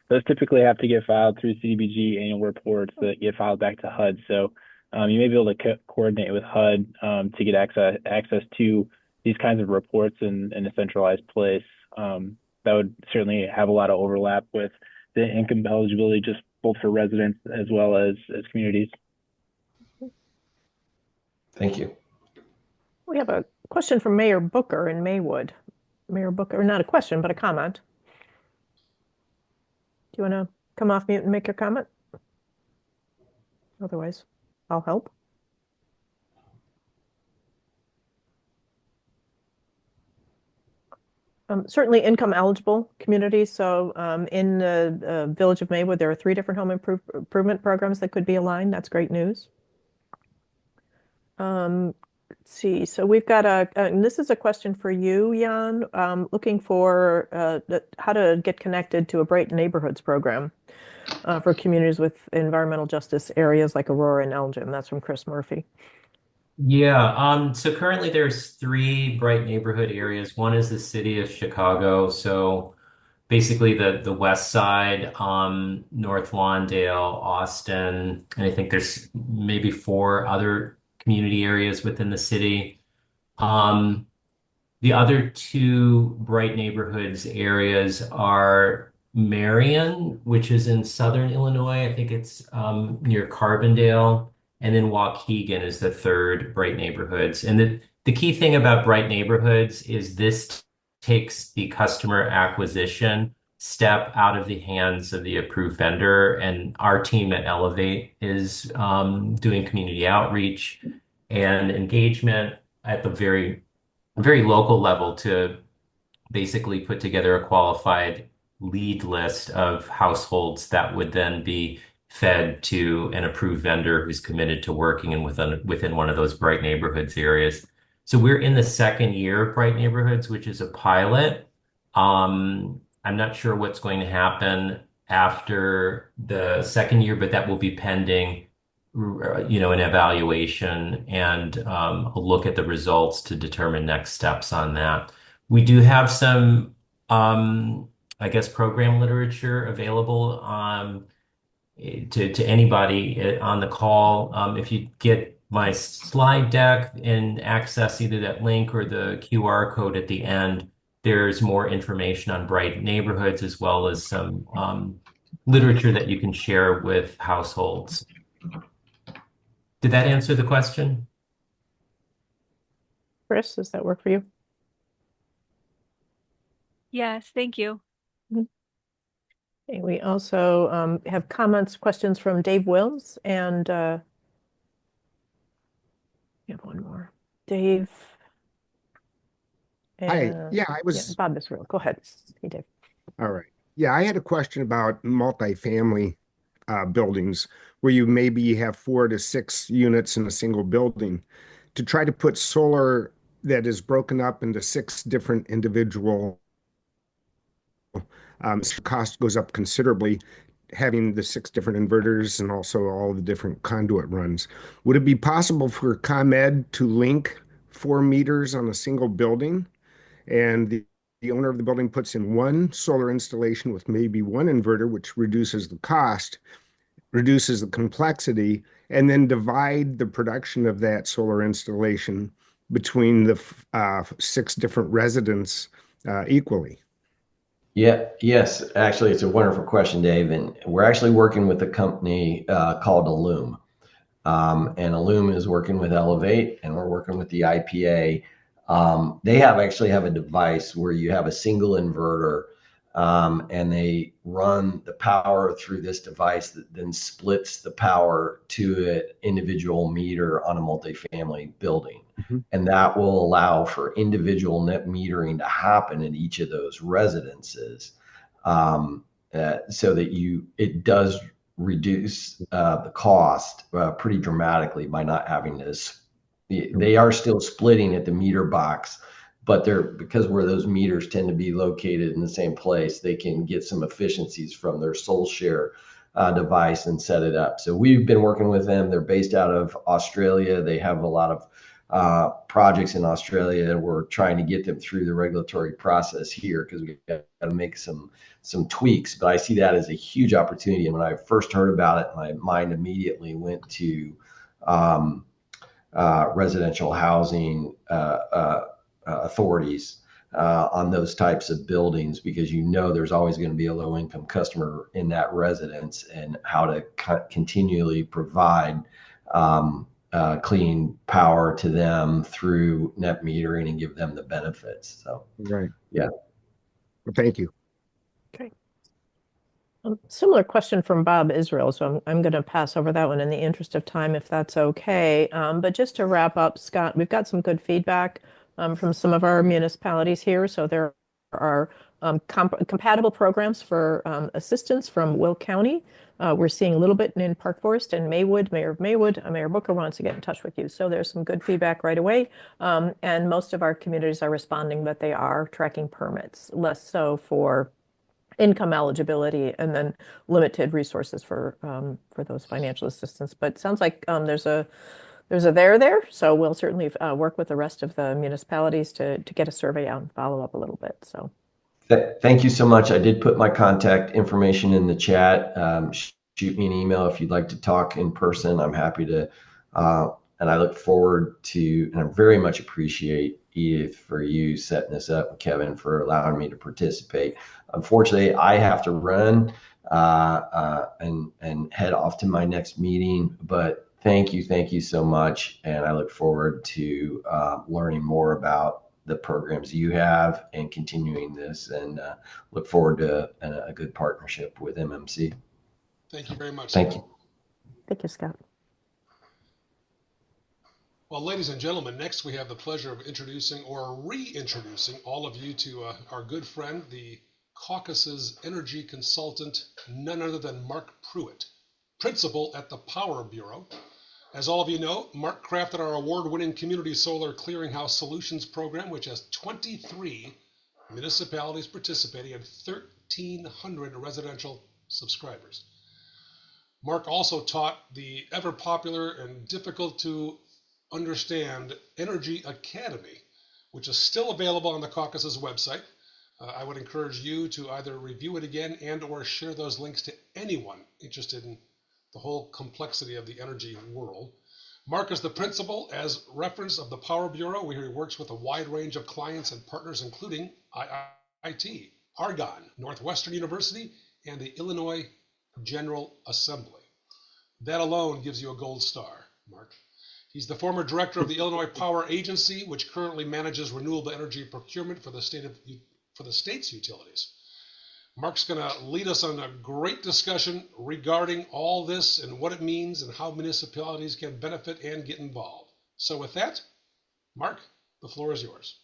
those typically have to get filed through CDBG annual reports that get filed back to HUD. So you may be able to coordinate with HUD to get access to these kinds of reports in a centralized place. That would certainly have a lot of overlap with the income eligibility, just both for residents as well as communities. Thank you. We have a question from Mayor Booker in Maywood. Mayor Booker, not a question, but a comment. Do you want to come off mute and make your comment? Otherwise, I'll help. Certainly income eligible communities. So in the village of Maywood, there are 3 different home improvement programs that could be aligned. That's great news. Let's see. So we've got and this is a question for you, Jan, looking for how to get connected to a Bright Neighborhoods program for communities with environmental justice areas like Aurora and Elgin. That's from Chris Murphy. Yeah, so currently there's 3 bright neighborhood areas. One is the city of Chicago, so basically the west side, North Lawndale, Austin, and I think there's maybe 4 other community areas within the city. The other 2 bright neighborhoods areas are Marion, which is in southern Illinois. I think it's near Carbondale. And then Waukegan is the 3rd bright neighborhoods. And the key thing about bright neighborhoods is this takes the customer acquisition step out of the hands of the approved vendor. And our team at Elevate is doing community outreach and engagement at the very, very local level to basically put together a qualified lead list of households that would then be fed to an approved vendor who's committed to working within one of those bright neighborhoods areas. So we're in the 2nd year of Bright Neighborhoods, which is a pilot. I'm not sure what's going to happen after the 2nd year, but that will be pending, an evaluation and a look at the results to determine next steps on that. We do have some, I guess, program literature available to anybody on the call. If you get my slide deck and access either that link or the QR code at the end, there's more information on bright neighborhoods as well as some literature that you can share with households. Did that answer the question? Chris, does that work for you? Yes, thank you. Okay, we also have questions from Dave Wills, and we have one more. Dave. Hi. Yeah, Bob Israel. Go ahead. Hey, Dave. All right. Yeah, I had a question about multifamily buildings where you maybe have 4 to 6 units in a single building. To try to put solar that is broken up into 6 different individual cost goes up considerably, having the 6 different inverters and also all the different conduit runs. Would it be possible for ComEd to link 4 meters on a single building, and the owner of the building puts in 1 solar installation with maybe 1 inverter, which reduces the cost, reduces the complexity, and then divide the production of that solar installation between the 6 different residents equally? Yeah, yes, actually, it's a wonderful question, Dave. And we're actually working with a company called Illume. And Illume is working with Elevate, and we're working with the IPA. They actually have a device where you have a single inverter, and they run the power through this device that then splits the power to an individual meter on a multifamily building. Mm-hmm. And that will allow for individual net metering to happen in each of those residences, so that it does reduce the cost pretty dramatically by not having this. They are still splitting at the meter box, but because where those meters tend to be located in the same place, they can get some efficiencies from their SolShare device and set it up. So we've been working with them. They're based out of Australia. They have a lot of projects in Australia, and we're trying to get them through the regulatory process here because we got to make some tweaks. But I see that as a huge opportunity. And when I first heard about it, my mind immediately went to residential housing authorities on those types of buildings, because there's always going to be a low income customer in that residence, and how to continually provide clean power to them through net metering and give them the benefits. So, right. Yeah. Well, thank you. Okay. Similar question from Bob Israel, so I'm going to pass over that one in the interest of time, if that's okay. But just to wrap up, Scott, we've got some good feedback from some of our municipalities here. So there are compatible programs for assistance from Will County. We're seeing a little bit in Park Forest and Maywood. Mayor of Maywood, Mayor Booker wants to get in touch with you. So there's some good feedback right away. And most of our communities are responding that they are tracking permits, less so for income eligibility, and then limited resources for those financial assistance. But it sounds like there's a there. So we'll certainly work with the rest of the municipalities to get a survey out and follow up a little bit. So. Thank you so much. I did put my contact information in the chat. Shoot me an email if you'd like to talk in person. I'm happy to, and I look forward to, and I very much appreciate Edith for you setting this up, and Kevin for allowing me to participate. Unfortunately, I have to run and head off to my next meeting, but thank you so much. And I look forward to learning more about the programs you have and continuing this, and look forward to a good partnership with MMC. Thank you very much. Thank you. Thank you, Scott. Well, ladies and gentlemen, next we have the pleasure of introducing or reintroducing all of you to our good friend, the Caucasus energy consultant, none other than Mark Pruitt, principal at the Power Bureau. As all of you know, Mark crafted our award-winning Community Solar Clearinghouse Solutions program, which has 23 municipalities participating and 1,300 residential subscribers. Mark also taught the ever-popular and difficult-to-understand Energy Academy, which is still available on the Caucasus website. I would encourage you to either review it again and or share those links to anyone interested in the whole complexity of the energy world. Mark is the principal, as reference, of the Power Bureau, where he works with a wide range of clients and partners, including IIT, Argonne, Northwestern University, and the Illinois General Assembly. That alone gives you a gold star, Mark. He's the former director of the Illinois Power Agency, which currently manages renewable energy procurement for the state's utilities. Mark's going to lead us on a great discussion regarding all this and what it means and how municipalities can benefit and get involved. So with that, Mark, the floor is yours.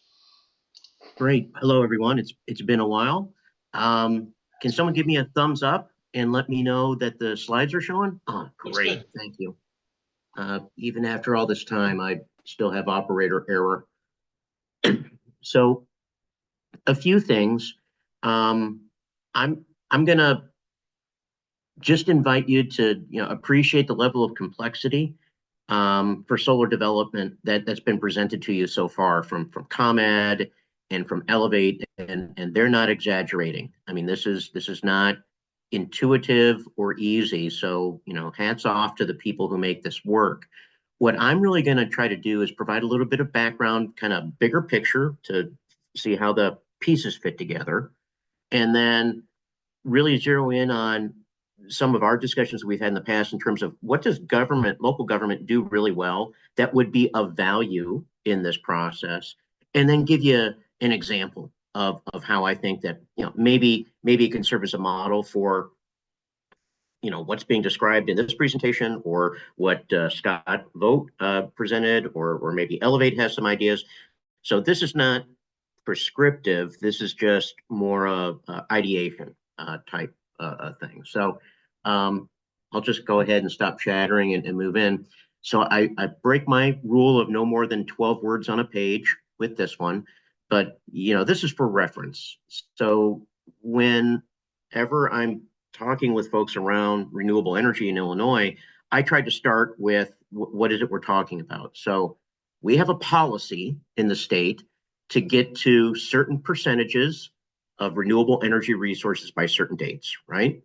Great. Hello, everyone. It's been a while. Can someone give me a thumbs up and let me know that the slides are showing? Oh, Looks great. good. Thank you. Even after all this time, I still have operator error. So a few things. I'm gonna just invite you to appreciate the level of complexity for solar development that's been presented to you so far from ComEd and from Elevate, and they're not exaggerating. I mean, this is not intuitive or easy. So, hats off to the people who make this work. What I'm really going to try to do is provide a little bit of background, kind of bigger picture to see how the pieces fit together, and then really zero in on some of our discussions we've had in the past in terms of what does local government do really well that would be of value in this process, and then give you an example of how I think that maybe it can serve as a model for what's being described in this presentation, or what Scott Vogt presented, or maybe Elevate has some ideas. So this is not prescriptive. This is just more of ideation type thing. So I'll just go ahead and stop chattering and move in. So I break my rule of no more than 12 words on a page with this one, but this is for reference. So whenever I'm talking with folks around renewable energy in Illinois, I tried to start with what is it we're talking about. So we have a policy in the state to get to certain percentages of renewable energy resources by certain dates, right?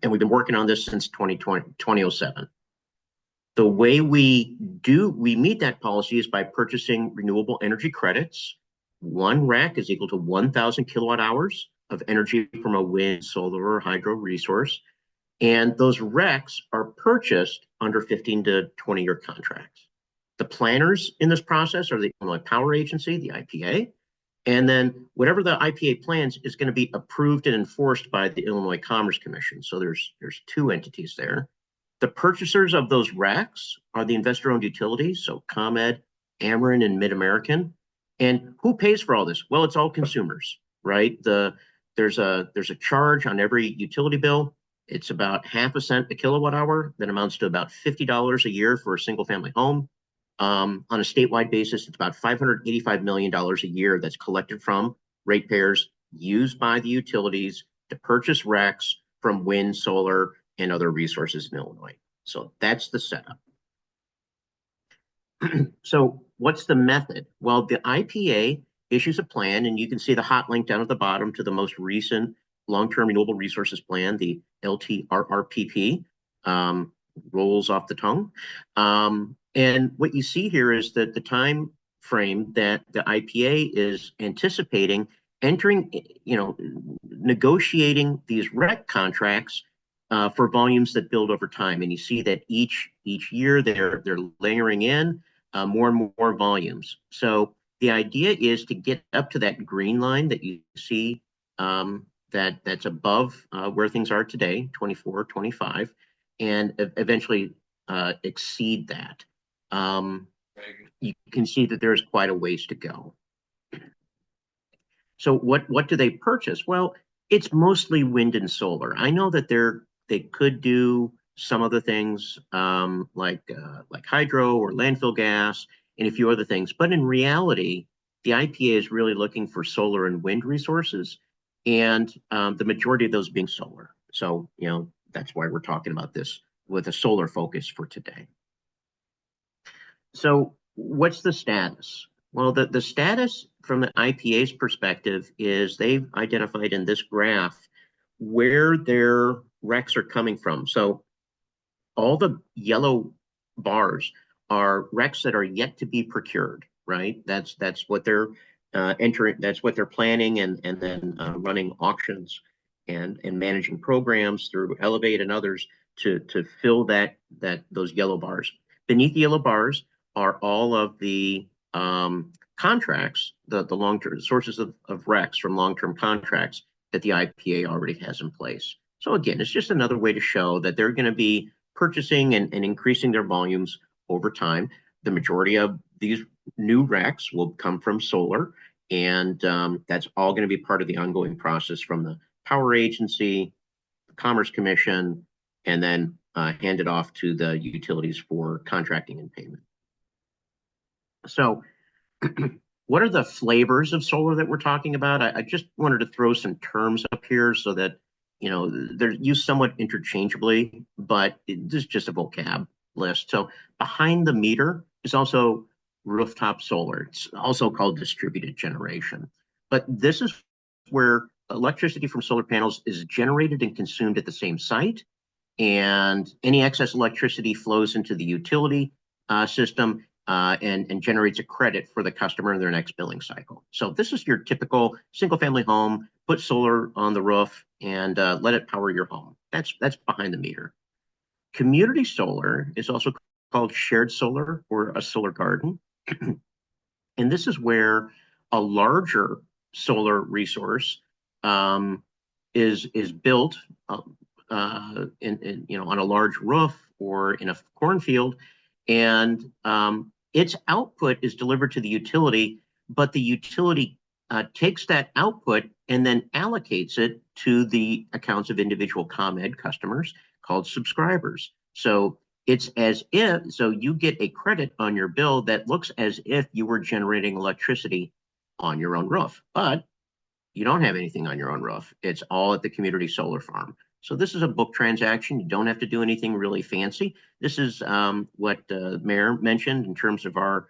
And we've been working on this since 2007. The way we meet that policy is by purchasing renewable energy credits. One REC is equal to 1,000 kilowatt hours of energy from a wind, solar, or hydro resource. And those RECs are purchased under 15 to 20-year contracts. The planners in this process are the Illinois Power Agency, the IPA, and then whatever the IPA plans is going to be approved and enforced by the Illinois Commerce Commission. So there's two entities there. The purchasers of those RECs are the investor-owned utilities, so ComEd, Ameren, and MidAmerican. And who pays for all this? Well, it's all consumers, right? There's a charge on every utility bill. It's about ½ cent a kilowatt hour. That amounts to about $50 a year for a single family home. On a statewide basis, it's about $585 million a year that's collected from ratepayers used by the utilities to purchase RECs from wind, solar, and other resources in Illinois. So that's the setup. So what's the method? Well, the IPA issues a plan, and you can see the hot link down at the bottom to the most recent long-term renewable resources plan, the LTRRPP, rolls off the tongue. And what you see here is that the time frame that the IPA is anticipating entering, negotiating these REC contracts for volumes that build over time. And you see that each year they're layering in more and more volumes. So the idea is to get up to that green line that you see that's above where things are today, 24, 25, and eventually exceed that. You can see that there's quite a ways to go. So what do they purchase? Well, it's mostly wind and solar. I know that they could do some other things like hydro or landfill gas and a few other things, but in reality, the IPA is really looking for solar and wind resources, and the majority of those being solar. So that's why we're talking about this with a solar focus for today. So what's the status? Well, the status from the IPA's perspective is they've identified in this graph where their RECs are coming from. So all the yellow bars are RECs that are yet to be procured, right? That's what they're entering. That's what they're planning and then running auctions and managing programs through Elevate and others to fill those yellow bars. Beneath the yellow bars are all of the contracts, the long-term sources of RECs from long-term contracts that the IPA already has in place. So again, it's just another way to show that they're going to be purchasing and increasing their volumes over time. The majority of these new RECs will come from solar, and that's all going to be part of the ongoing process from the Power Agency, the Commerce Commission, and then handed off to the utilities for contracting and payment. So what are the flavors of solar that we're talking about? I just wanted to throw some terms up here so that, they're used somewhat interchangeably, but this is just a vocab list. So behind the meter is also rooftop solar. It's also called distributed generation. But this is where electricity from solar panels is generated and consumed at the same site, and any excess electricity flows into the utility system and generates a credit for the customer in their next billing cycle. So this is your typical single-family home. Put solar on the roof and let it power your home. That's behind the meter. Community solar is also called shared solar or a solar garden. And this is where a larger solar resource is built on a large roof or in a cornfield, and its output is delivered to the utility, but the utility takes that output and then allocates it to the accounts of individual ComEd customers called subscribers. So it's as if, so you get a credit on your bill that looks as if you were generating electricity on your own roof, but you don't have anything on your own roof. It's all at the community solar farm. So this is a book transaction. You don't have to do anything really fancy. This is what the mayor mentioned in terms of our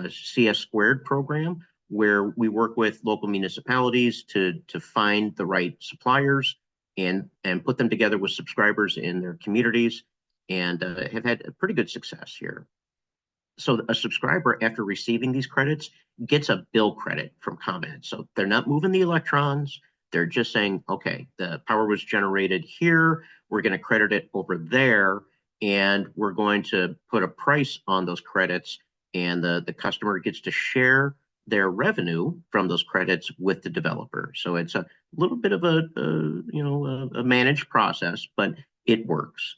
CS Squared program, where we work with local municipalities to find the right suppliers and put them together with subscribers in their communities, and have had a pretty good success here. So a subscriber, after receiving these credits, gets a bill credit from ComEd. So they're not moving the electrons. They're just saying, okay, the power was generated here. We're going to credit it over there, and we're going to put a price on those credits, and the customer gets to share their revenue from those credits with the developer. So it's a little bit of a managed process, but it works.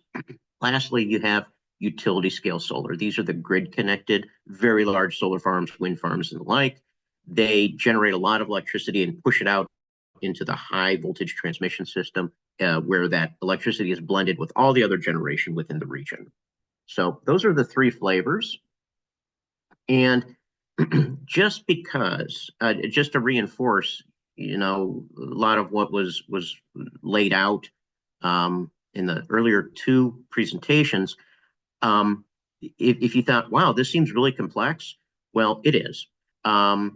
Lastly, you have utility scale solar. These are the grid connected, very large solar farms, wind farms, and the like. They generate a lot of electricity and push it out into the high voltage transmission system where that electricity is blended with all the other generation within the region. So those are the three flavors. And just because, just to reinforce, a lot of what was laid out in the earlier two presentations, if you thought, wow, this seems really complex, well, it is. What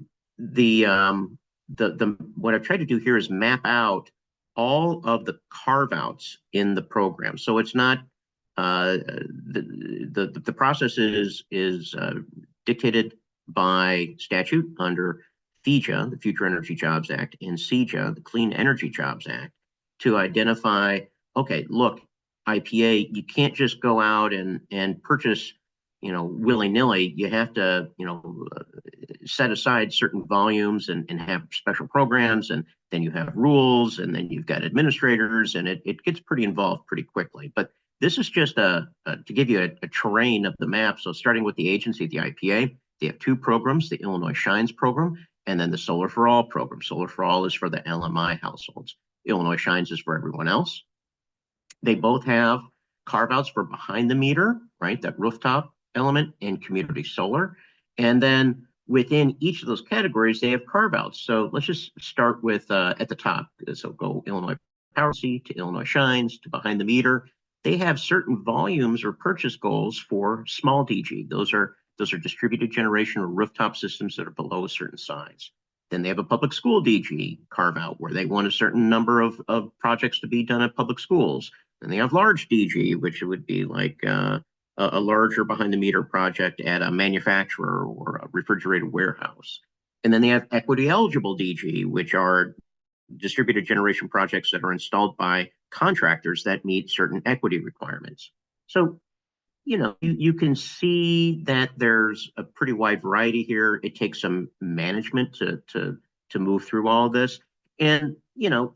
I've tried to do here is map out all of the carve-outs in the program. So it's not the process is dictated by statute under FEJA, the Future Energy Jobs Act, and CEJA, the Clean Energy Jobs Act, to identify, okay, look, IPA, you can't just go out and purchase, willy-nilly. You have to, set aside certain volumes and have special programs, and then you have rules, and then you've got administrators, and it gets pretty involved pretty quickly. But this is just to give you a terrain of the map. So starting with the agency, the IPA, they have two programs, the Illinois Shines program, and then the Solar for All program. Solar for All is for the LMI households. Illinois Shines is for everyone else. They both have carve-outs for behind the meter, right? That rooftop element and community solar. And then within each of those categories, they have carve-outs. So let's just start with at the top. So go Illinois Power C to Illinois Shines to behind the meter. They have certain volumes or purchase goals for small DG. Those are distributed generation or rooftop systems that are below a certain size. Then they have a public school DG carve out where they want a certain number of projects to be done at public schools. Then they have large DG, which would be like a larger behind the meter project at a manufacturer or a refrigerated warehouse. And then they have equity eligible DG, which are distributed generation projects that are installed by contractors that meet certain equity requirements. So, you can see that there's a pretty wide variety here. It takes some management to move through all of this. And,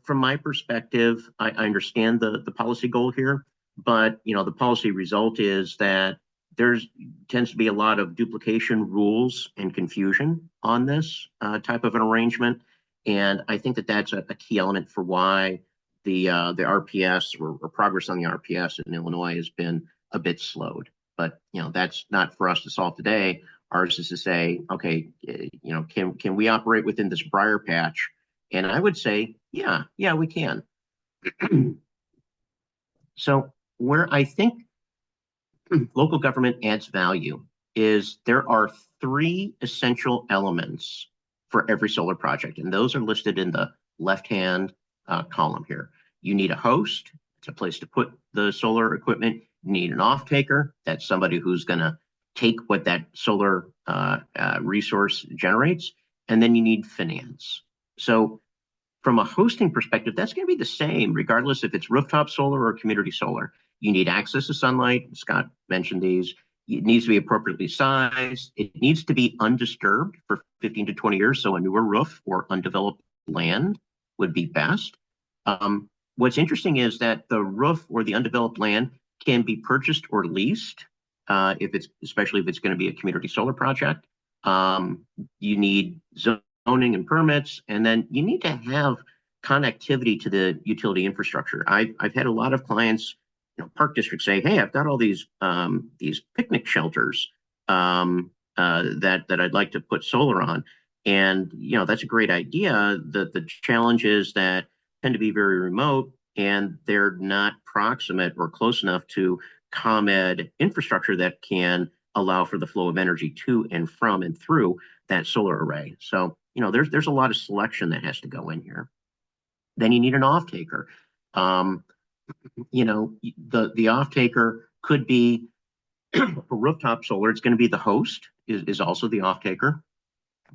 from my perspective, I understand the policy goal here, but, the policy result is that tends to be a lot of duplication rules and confusion on this type of an arrangement. And I think that that's a key element for why the RPS or progress on the RPS in Illinois has been a bit slowed. But that's not for us to solve today. Ours is to say, okay, can we operate within this briar patch? And I would say, yeah, we can. So where I think local government adds value is there are 3 essential elements for every solar project, and those are listed in the left-hand column here. You need a host. It's a place to put the solar equipment. You need an off-taker. That's somebody who's going to take what that solar resource generates. And then you need finance. So from a hosting perspective, that's going to be the same, regardless if it's rooftop solar or community solar. You need access to sunlight. Scott mentioned these. It needs to be appropriately sized. It needs to be undisturbed for 15 to 20 years. So a newer roof or undeveloped land would be best. What's interesting is that the roof or the undeveloped land can be purchased or leased, especially if it's going to be a community solar project. You need zoning and permits, and then you need to have connectivity to the utility infrastructure. I've had a lot of clients, park districts say, "Hey, I've got all these picnic shelters that I'd like to put solar on," and that's a great idea. The challenge is that tend to be very remote, and they're not proximate or close enough to ComEd infrastructure that can allow for the flow of energy to and from and through that solar array. So there's a lot of selection that has to go in here. Then you need an off-taker. The off-taker could be for rooftop solar. It's going to be the host is also the off-taker.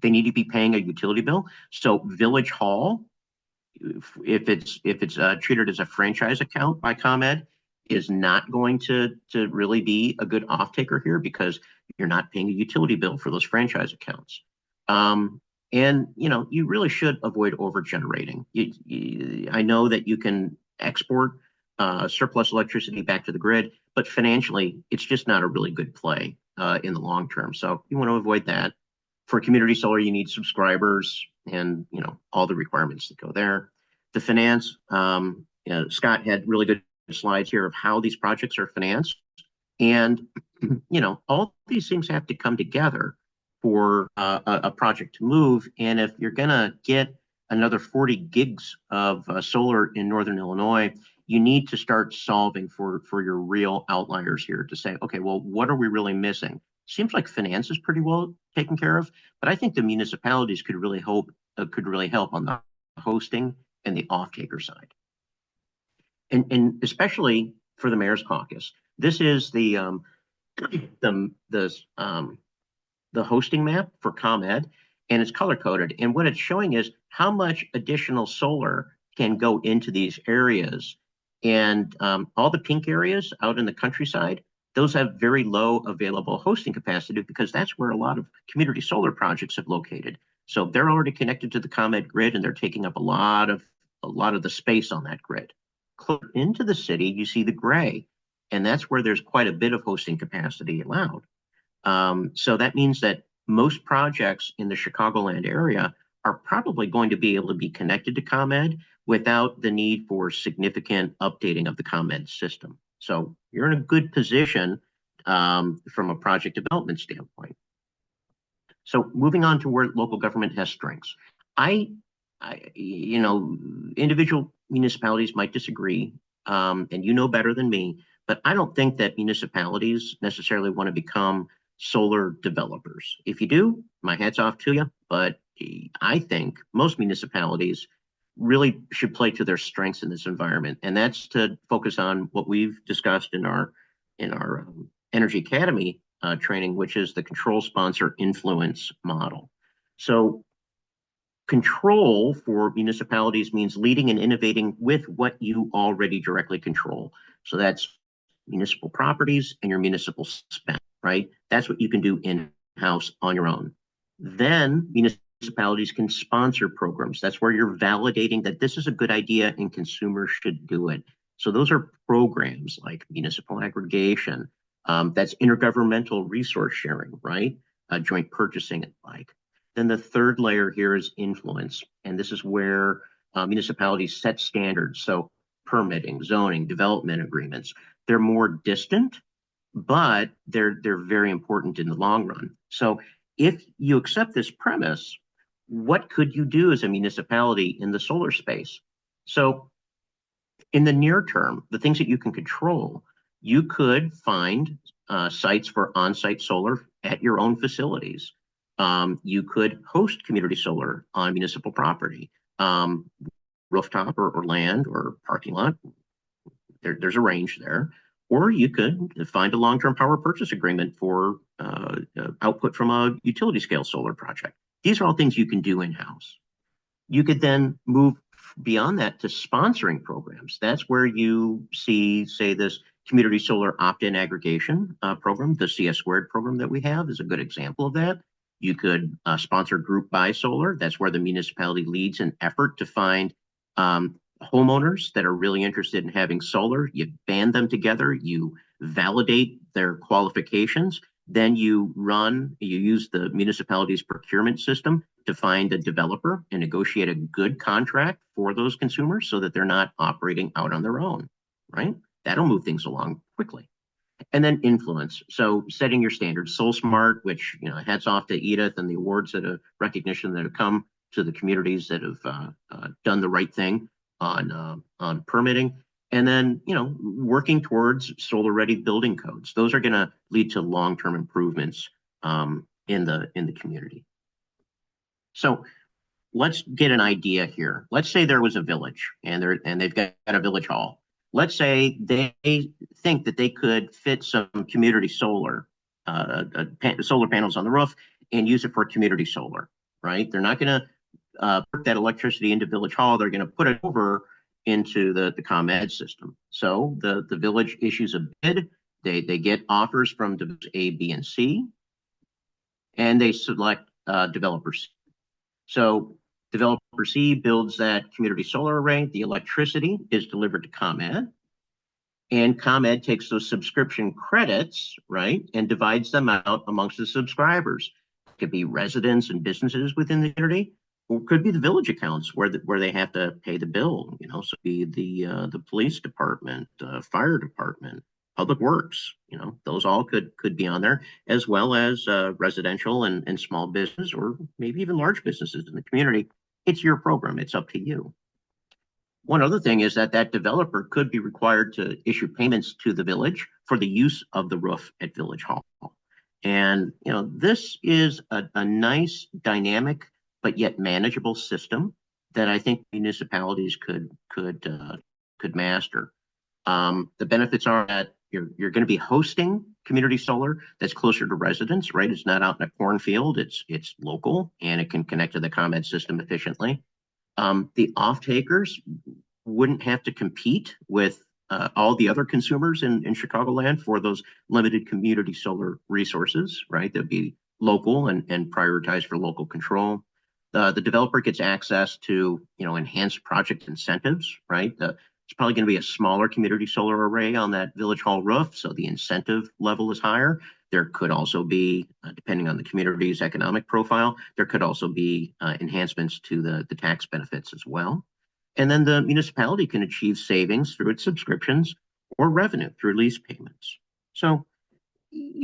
They need to be paying a utility bill. So Village Hall, if it's treated as a franchise account by ComEd, is not going to really be a good off-taker here because you're not paying a utility bill for those franchise accounts. And you really should avoid over-generating. I know that you can export surplus electricity back to the grid, but financially, it's just not a really good play in the long term. So you want to avoid that. For community solar, you need subscribers and all the requirements that go there. The finance, Scott had really good slides here of how these projects are financed, and all these things have to come together for a project to move. And if you're gonna get another 40 gigs of solar in Northern Illinois, you need to start solving for your real outliers here to say, okay, well, what are we really missing? Seems like finance is pretty well taken care of, but I think the municipalities could really help on the hosting and the off-taker side. And especially for the Mayor's Caucus, this is the hosting map for ComEd, and it's color coded. And what it's showing is how much additional solar can go into these areas. And all the pink areas out in the countryside, those have very low available hosting capacity because that's where a lot of community solar projects have located. So they're already connected to the ComEd grid, and they're taking up a lot of the space on that grid. Closer into the city, you see the gray, and that's where there's quite a bit of hosting capacity allowed. So that means that most projects in the Chicagoland area are probably going to be able to be connected to ComEd without the need for significant updating of the ComEd system. So you're in a good position from a project development standpoint. So moving on to where local government has strengths. Individual municipalities might disagree, and better than me, but I don't think that municipalities necessarily want to become solar developers. If you do, my hat's off to you, but I think most municipalities really should play to their strengths in this environment, and that's to focus on what we've discussed in our Energy Academy training, which is the control sponsor influence model. So control for municipalities means leading and innovating with what you already directly control. So that's municipal properties and your municipal spend, right? That's what you can do in-house on your own. Then municipalities can sponsor programs. That's where you're validating that this is a good idea and consumers should do it. So those are programs like municipal aggregation, that's intergovernmental resource sharing, right? Joint purchasing and like. Then the third layer here is influence. And this is where municipalities set standards. So permitting, zoning, development agreements. They're more distant, but they're very important in the long run. So if you accept this premise, what could you do as a municipality in the solar space? So in the near term, the things that you can control, you could find sites for on-site solar at your own facilities. You could host community solar on municipal property, rooftop or land or parking lot. There's a range there. Or you could find a long-term power purchase agreement for output from a utility scale solar project. These are all things you can do in-house. You could then move beyond that to sponsoring programs. That's where you see, say, this community solar opt-in aggregation program. The CS Squared program that we have is a good example of that. You could sponsor group buy solar. That's where the municipality leads an effort to find homeowners that are really interested in having solar. You band them together, you validate their qualifications, then you use the municipality's procurement system to find a developer and negotiate a good contract for those consumers so that they're not operating out on their own, right? That'll move things along quickly. And then influence. So setting your standards. SolSmart, which, hats off to Edith and the awards that have recognition that have come to the communities that have done the right thing on permitting. And then, working towards solar-ready building codes. Those are going to lead to long-term improvements in the community. So let's get an idea here. Let's say there was a village and they've got a village hall. Let's say they think that they could fit some community solar, solar panels on the roof and use it for community solar, right? They're not going to put that electricity into Village Hall. They're going to put it over into the ComEd system. So the village issues a bid. They get offers from A, B, and C, and they select developers. So developer C builds that community solar array. The electricity is delivered to ComEd, and ComEd takes those subscription credits, right, and divides them out amongst the subscribers. It could be residents and businesses within the community, or it could be the village accounts where they have to pay the bill. So be the police department, fire department, public works. Those all could be on there, as well as residential and small business, or maybe even large businesses in the community. It's your program. It's up to you. One other thing is that developer could be required to issue payments to the village for the use of the roof at Village Hall. And this is a nice, dynamic, but yet manageable system that I think municipalities could master. The benefits are that you're going to be hosting community solar that's closer to residents, right? It's not out in a cornfield. It's local, and it can connect to the ComEd system efficiently. The off-takers wouldn't have to compete with all the other consumers in Chicagoland for those limited community solar resources, right? They'll be local and prioritized for local control. The developer gets access to, enhanced project incentives, right? It's probably going to be a smaller community solar array on that Village Hall roof, so the incentive level is higher. There could also be, depending on the community's economic profile, there could also be enhancements to the tax benefits as well. And then the municipality can achieve savings through its subscriptions or revenue through lease payments. So,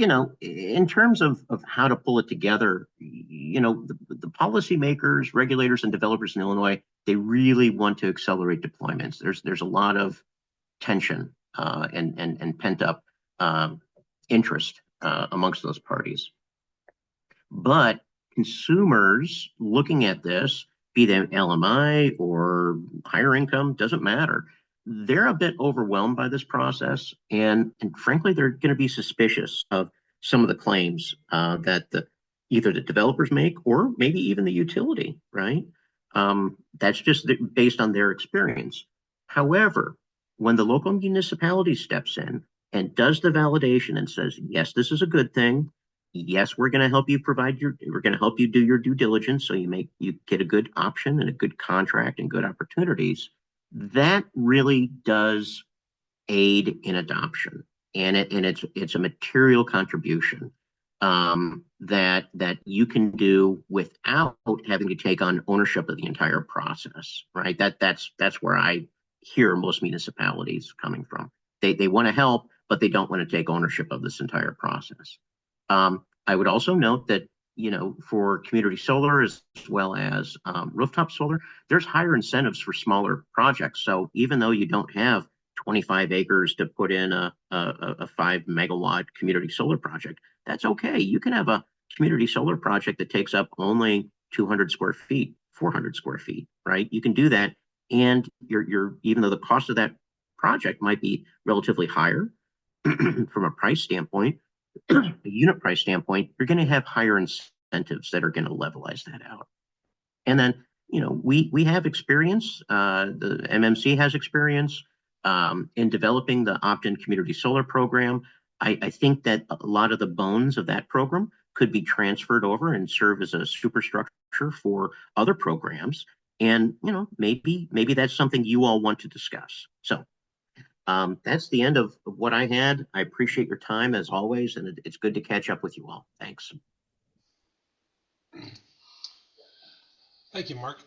in terms of how to pull it together, the policymakers, regulators, and developers in Illinois, they really want to accelerate deployments. There's a lot of tension and pent up interest amongst those parties. But consumers looking at this, be they LMI or higher income, doesn't matter. They're a bit overwhelmed by this process, and frankly, they're going to be suspicious of some of the claims that either the developers make or maybe even the utility, right? That's just based on their experience. However, when the local municipality steps in and does the validation and says, yes, this is a good thing. Yes, we're going to help you we're going to help you do your due diligence so you get a good option and a good contract and good opportunities. That really does aid in adoption, and it's a material contribution that you can do without having to take on ownership of the entire process, right? That's where I hear most municipalities coming from. They want to help, but they don't want to take ownership of this entire process. I would also note that, for community solar as well as rooftop solar, there's higher incentives for smaller projects. So even though you don't have 25 acres to put in a 5 megawatt community solar project, that's okay. You can have a community solar project that takes up only 200 square feet, 400 square feet, right? You can do that. And you're even though the cost of that project might be relatively higher from a price standpoint, a unit price standpoint, you're going to have higher incentives that are going to levelize that out. And then, we have experience, the MMC has experience in developing the opt-in community solar program. I think that a lot of the bones of that program could be transferred over and serve as a superstructure for other programs. And, maybe that's something you all want to discuss. So that's the end of what I had. I appreciate your time as always, and it's good to catch up with you all. Thanks. Thank you, Mark.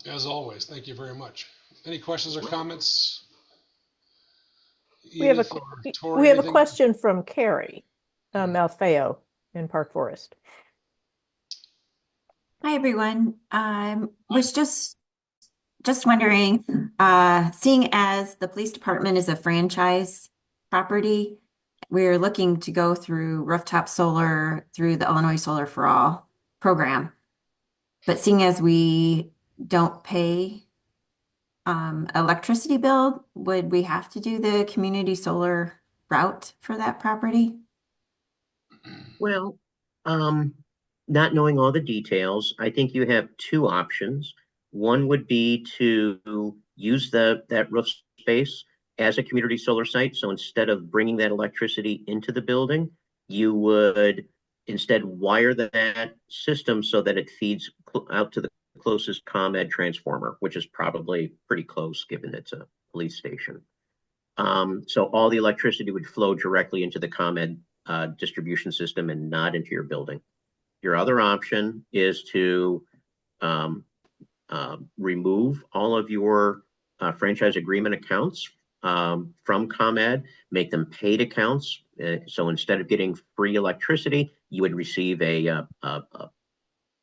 As always, thank you very much. Any questions or comments? We have Edith or Tori, we have a anything? question from Carrie Malfeo in Park Forest. Hi, everyone. Was just wondering, seeing as the police department is a franchise property, we're looking to go through rooftop solar through the Illinois Solar for All program. But seeing as we don't pay electricity bill, would we have to do the community solar route for that property? Well, not knowing all the details, I think you have two options. One would be to use that roof space as a community solar site. So instead of bringing that electricity into the building, you would instead wire that system so that it feeds out to the closest ComEd transformer, which is probably pretty close given it's a police station. So all the electricity would flow directly into the ComEd distribution system and not into your building. Your other option is to remove all of your franchise agreement accounts from ComEd, make them paid accounts. So instead of getting free electricity, you would receive a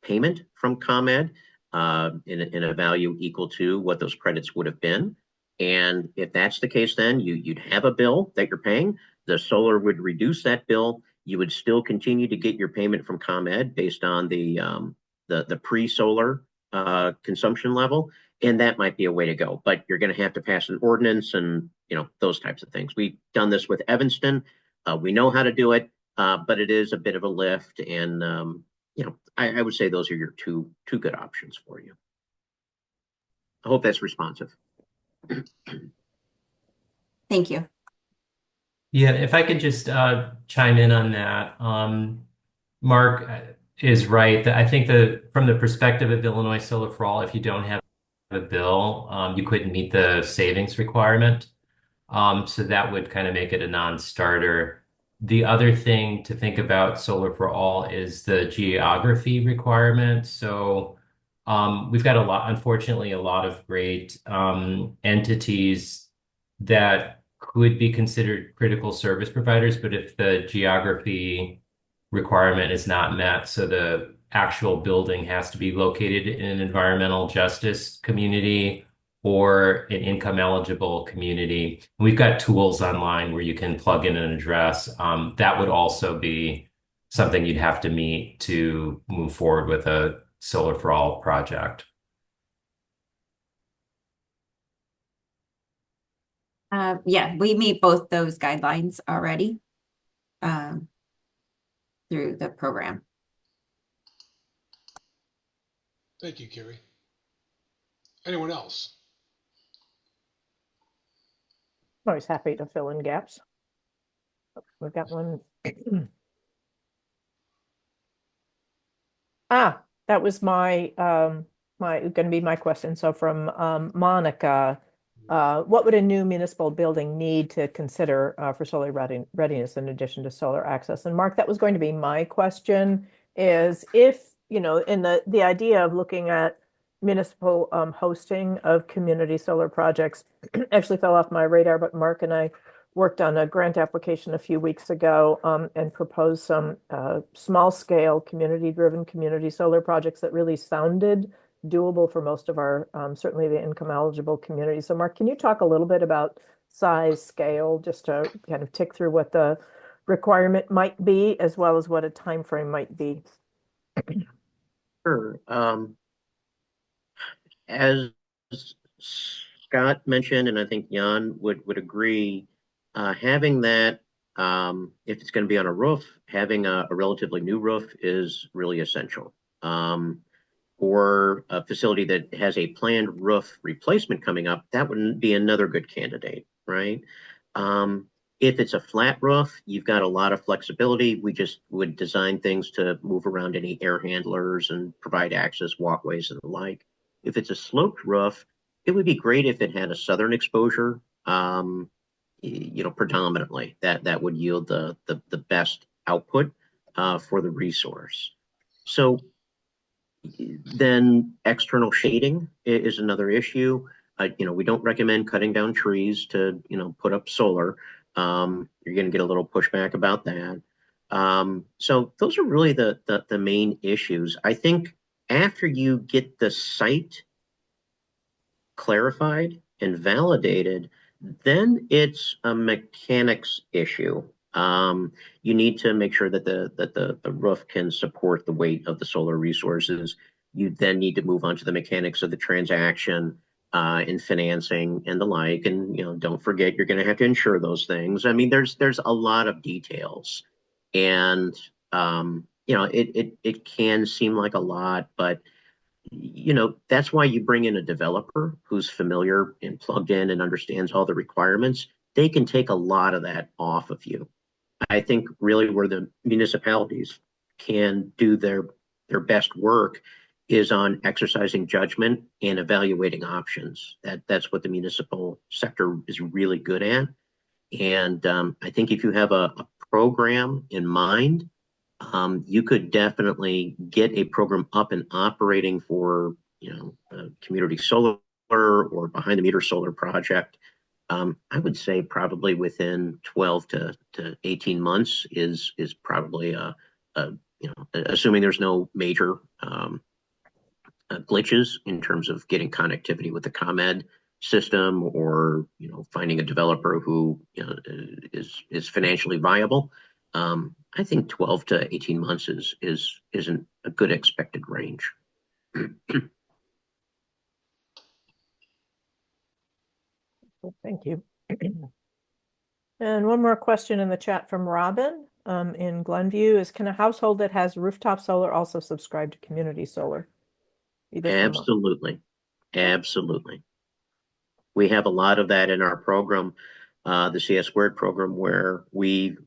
payment from ComEd in a value equal to what those credits would have been. And if that's the case, then you'd have a bill that you're paying. The solar would reduce that bill. You would still continue to get your payment from ComEd based on the pre-solar consumption level, and that might be a way to go. But you're going to have to pass an ordinance and those types of things. We've done this with Evanston. We know how to do it, but it is a bit of a lift. And I would say those are your two good options for you. I hope that's responsive. Thank you. Yeah, if I could just chime in on that. Mark is right. I think from the perspective of Illinois Solar for All, if you don't have a bill, you couldn't meet the savings requirement. So that would kind of make it a non-starter. The other thing to think about Solar for All is the geography requirement. So we've got unfortunately, a lot of great entities that could be considered critical service providers, but if the geography requirement is not met, so the actual building has to be located in an environmental justice community or an income eligible community. We've got tools online where you can plug in an address. That would also be something you'd have to meet to move forward with a Solar for All project. Yeah, we meet both those guidelines already through the program. Thank you, Carrie. Anyone else? Always happy to fill in gaps. We've got one. That was my going to be my question. So from Monica, what would a new municipal building need to consider for solar readiness in addition to solar access? And Mark, that was going to be my question, is if, in the idea of looking at municipal hosting of community solar projects actually fell off my radar, but Mark and I worked on a grant application a few weeks ago and proposed some small-scale, community-driven community solar projects that really sounded doable for most of our, certainly the income-eligible community. So Mark, can you talk a little bit about size, scale, just to kind of tick through what the requirement might be, as well as what a time frame might be? Sure. As Scott mentioned, and I think Jan would agree, having that, if it's going to be on a roof, having a relatively new roof is really essential. Or a facility that has a planned roof replacement coming up, that wouldn't be another good candidate, right? If it's a flat roof, you've got a lot of flexibility. We just would design things to move around any air handlers and provide access walkways and the like. If it's a sloped roof, it would be great if it had a southern exposure, predominantly. That would yield the best output for the resource. So then external shading is another issue. We don't recommend cutting down trees to, put up solar. You're going to get a little pushback about that. So those are really the main issues. I think after you get the site clarified and validated, then it's a mechanics issue. You need to make sure that the roof can support the weight of the solar resources. You then need to move on to the mechanics of the transaction and financing and the like. And don't forget, you're going to have to insure those things. I mean, there's a lot of details, and it can seem like a lot, but that's why you bring in a developer who's familiar and plugged in and understands all the requirements. They can take a lot of that off of you. I think really where the municipalities can do their best work is on exercising judgment and evaluating options. That's what the municipal sector is really good at. And I think if you have a program in mind, you could definitely get a program up and operating for a community solar or behind the meter solar project. I would say probably within 12 to 18 months is probably assuming there's no major glitches in terms of getting connectivity with the ComEd system, or finding a developer who is financially viable. I think 12 to 18 months isn't a good expected range. Thank you. And one more question in the chat from Robin in Glenview is, can a household that has rooftop solar also subscribe to community solar? Absolutely. Absolutely. We have a lot of that in our program, the CS Squared program, where we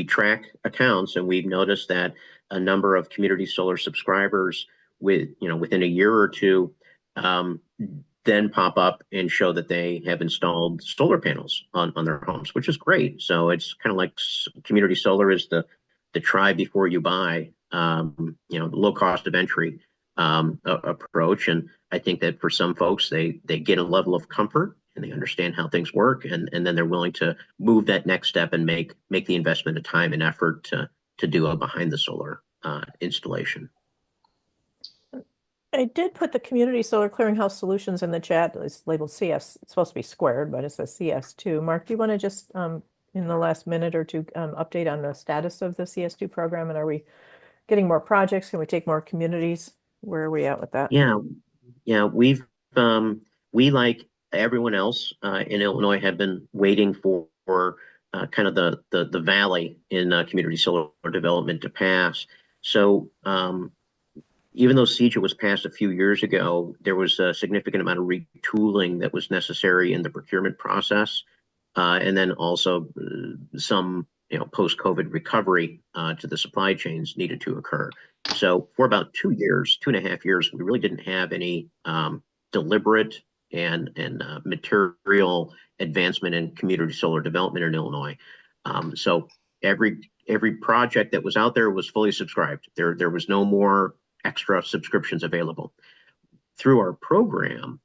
track accounts, and we've noticed that a number of community solar subscribers within a year or two then pop up and show that they have installed solar panels on their homes, which is great. So it's kind of like community solar is the try before you buy, the low cost of entry approach. And I think that for some folks, they get a level of comfort and they understand how things work, and then they're willing to move that next step and make the investment of time and effort to do a behind the solar installation. I did put the Community Solar Clearinghouse Solutions in the chat. It's labeled CS. It's supposed to be squared, but it says CS2. Mark, do you want to just, in the last minute or two, update on the status of the CS2 program? And are we getting more projects? Can we take more communities? Where are we at with that? Yeah, we like everyone else in Illinois have been waiting for kind of the valley in community solar development to pass. So even though CEJA was passed a few years ago, there was a significant amount of retooling that was necessary in the procurement process, and then also some post-COVID recovery to the supply chains needed to occur. So for about 2.5 years, we really didn't have any deliberate and material advancement in community solar development in Illinois. So every project that was out there was fully subscribed. There was no more extra subscriptions available. through our program,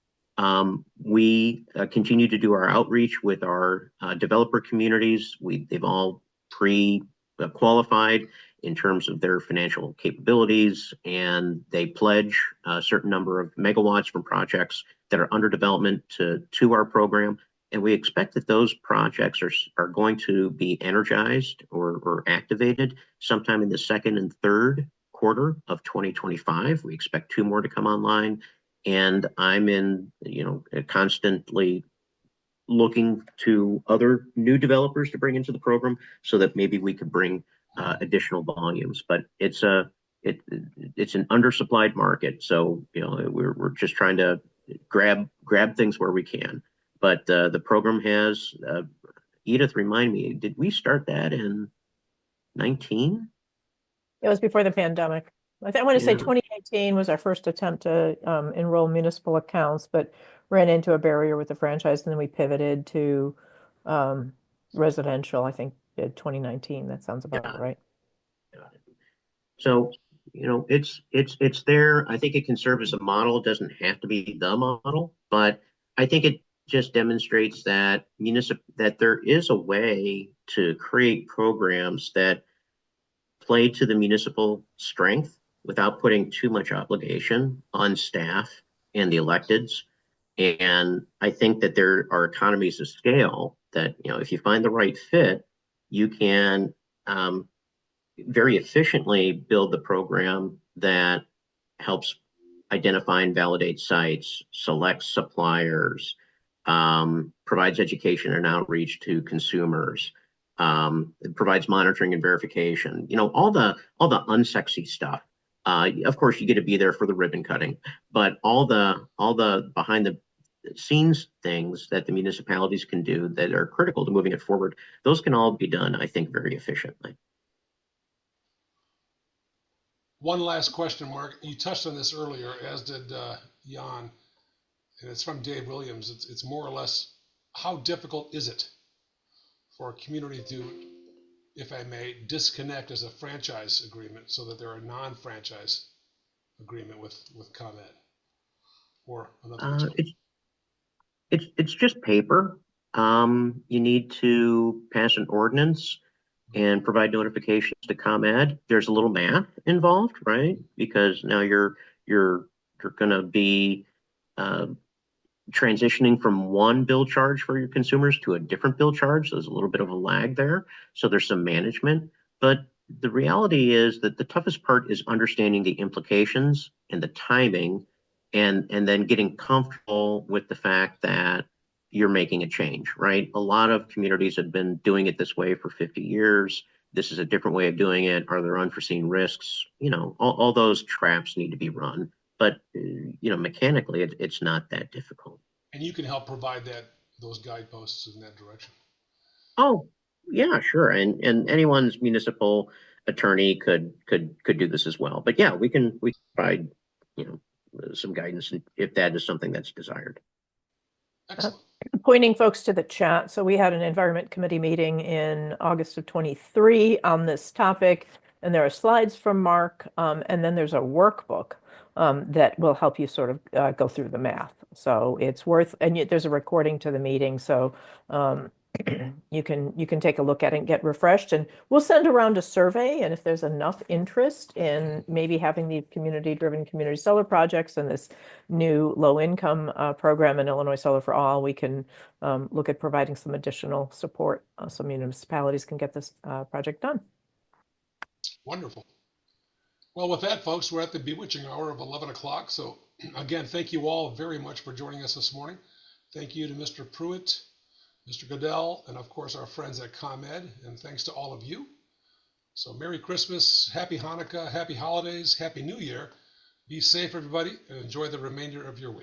we continue to do our outreach with our developer communities. They've all pre-qualified in terms of their financial capabilities, and they pledge a certain number of megawatts from projects that are under development to our program. And we expect that those projects are going to be energized or activated sometime in the second and third quarter of 2025. We expect 2 more to come online. And I'm constantly looking to other new developers to bring into the program so that maybe we could bring additional volumes. But it's an undersupplied market, so we're just trying to grab things where we can. But the program has Edith, remind me, did we start that in 19? It was before the pandemic. I want to say 2018 was our first attempt to enroll municipal accounts, but ran into a barrier with the franchise, and then we pivoted to residential, I think, 2019. That sounds about right. So, it's there. I think it can serve as a model. It doesn't have to be the model, but I think it just demonstrates that that there is a way to create programs that play to the municipal strength without putting too much obligation on staff and the electeds. And I think that there are economies of scale that, if you find the right fit, you can very efficiently build the program that helps identify and validate sites, select suppliers, provides education and outreach to consumers, it provides monitoring and verification, all the unsexy stuff. Of course, you get to be there for the ribbon cutting, but all the behind the scenes things that the municipalities can do that are critical to moving it forward, those can all be done, I think, very efficiently. One last question, Mark. You touched on this earlier, as did Jan, and it's from Dave Williams. It's more or less, how difficult is it for a community to, if I may, disconnect as a franchise agreement so that there are non-franchise agreement with ComEd or another? It's just paper. You need to pass an ordinance and provide notifications to ComEd. There's a little math involved, right? Because now you're going to be transitioning from one bill charge for your consumers to a different bill charge. So there's a little bit of a lag there. So there's some management. But the reality is that the toughest part is understanding the implications and the timing, and then getting comfortable with the fact that you're making a change, right? A lot of communities have been doing it this way for 50 years. This is a different way of doing it. Are there unforeseen risks? All those traps need to be run. But, mechanically, it's not that difficult. And you can help provide those guideposts in that direction. Oh, yeah, sure. And anyone's municipal attorney could do this as well. But yeah, we can provide, some guidance if that is something that's desired. Excellent. Pointing folks to the chat. So we had an environment committee meeting in August of 23 on this topic, and there are slides from Mark, and then there's a workbook that will help you sort of go through the math. So it's worth, and there's a recording to the meeting, so you can take a look at it and get refreshed. And we'll send around a survey, and if there's enough interest in maybe having these community-driven community solar projects and this new low-income program in Illinois Solar for All, we can look at providing some additional support so municipalities can get this project done. Wonderful. Well, with that, folks, we're at the bewitching hour of 11 o'clock. So again, thank you all very much for joining us this morning. Thank you to Mr. Pruitt, Mr. Goodell, and of course our friends at ComEd, and thanks to all of you. So Merry Christmas, Happy Hanukkah, Happy Holidays, Happy New Year. Be safe, everybody, and enjoy the remainder of your week.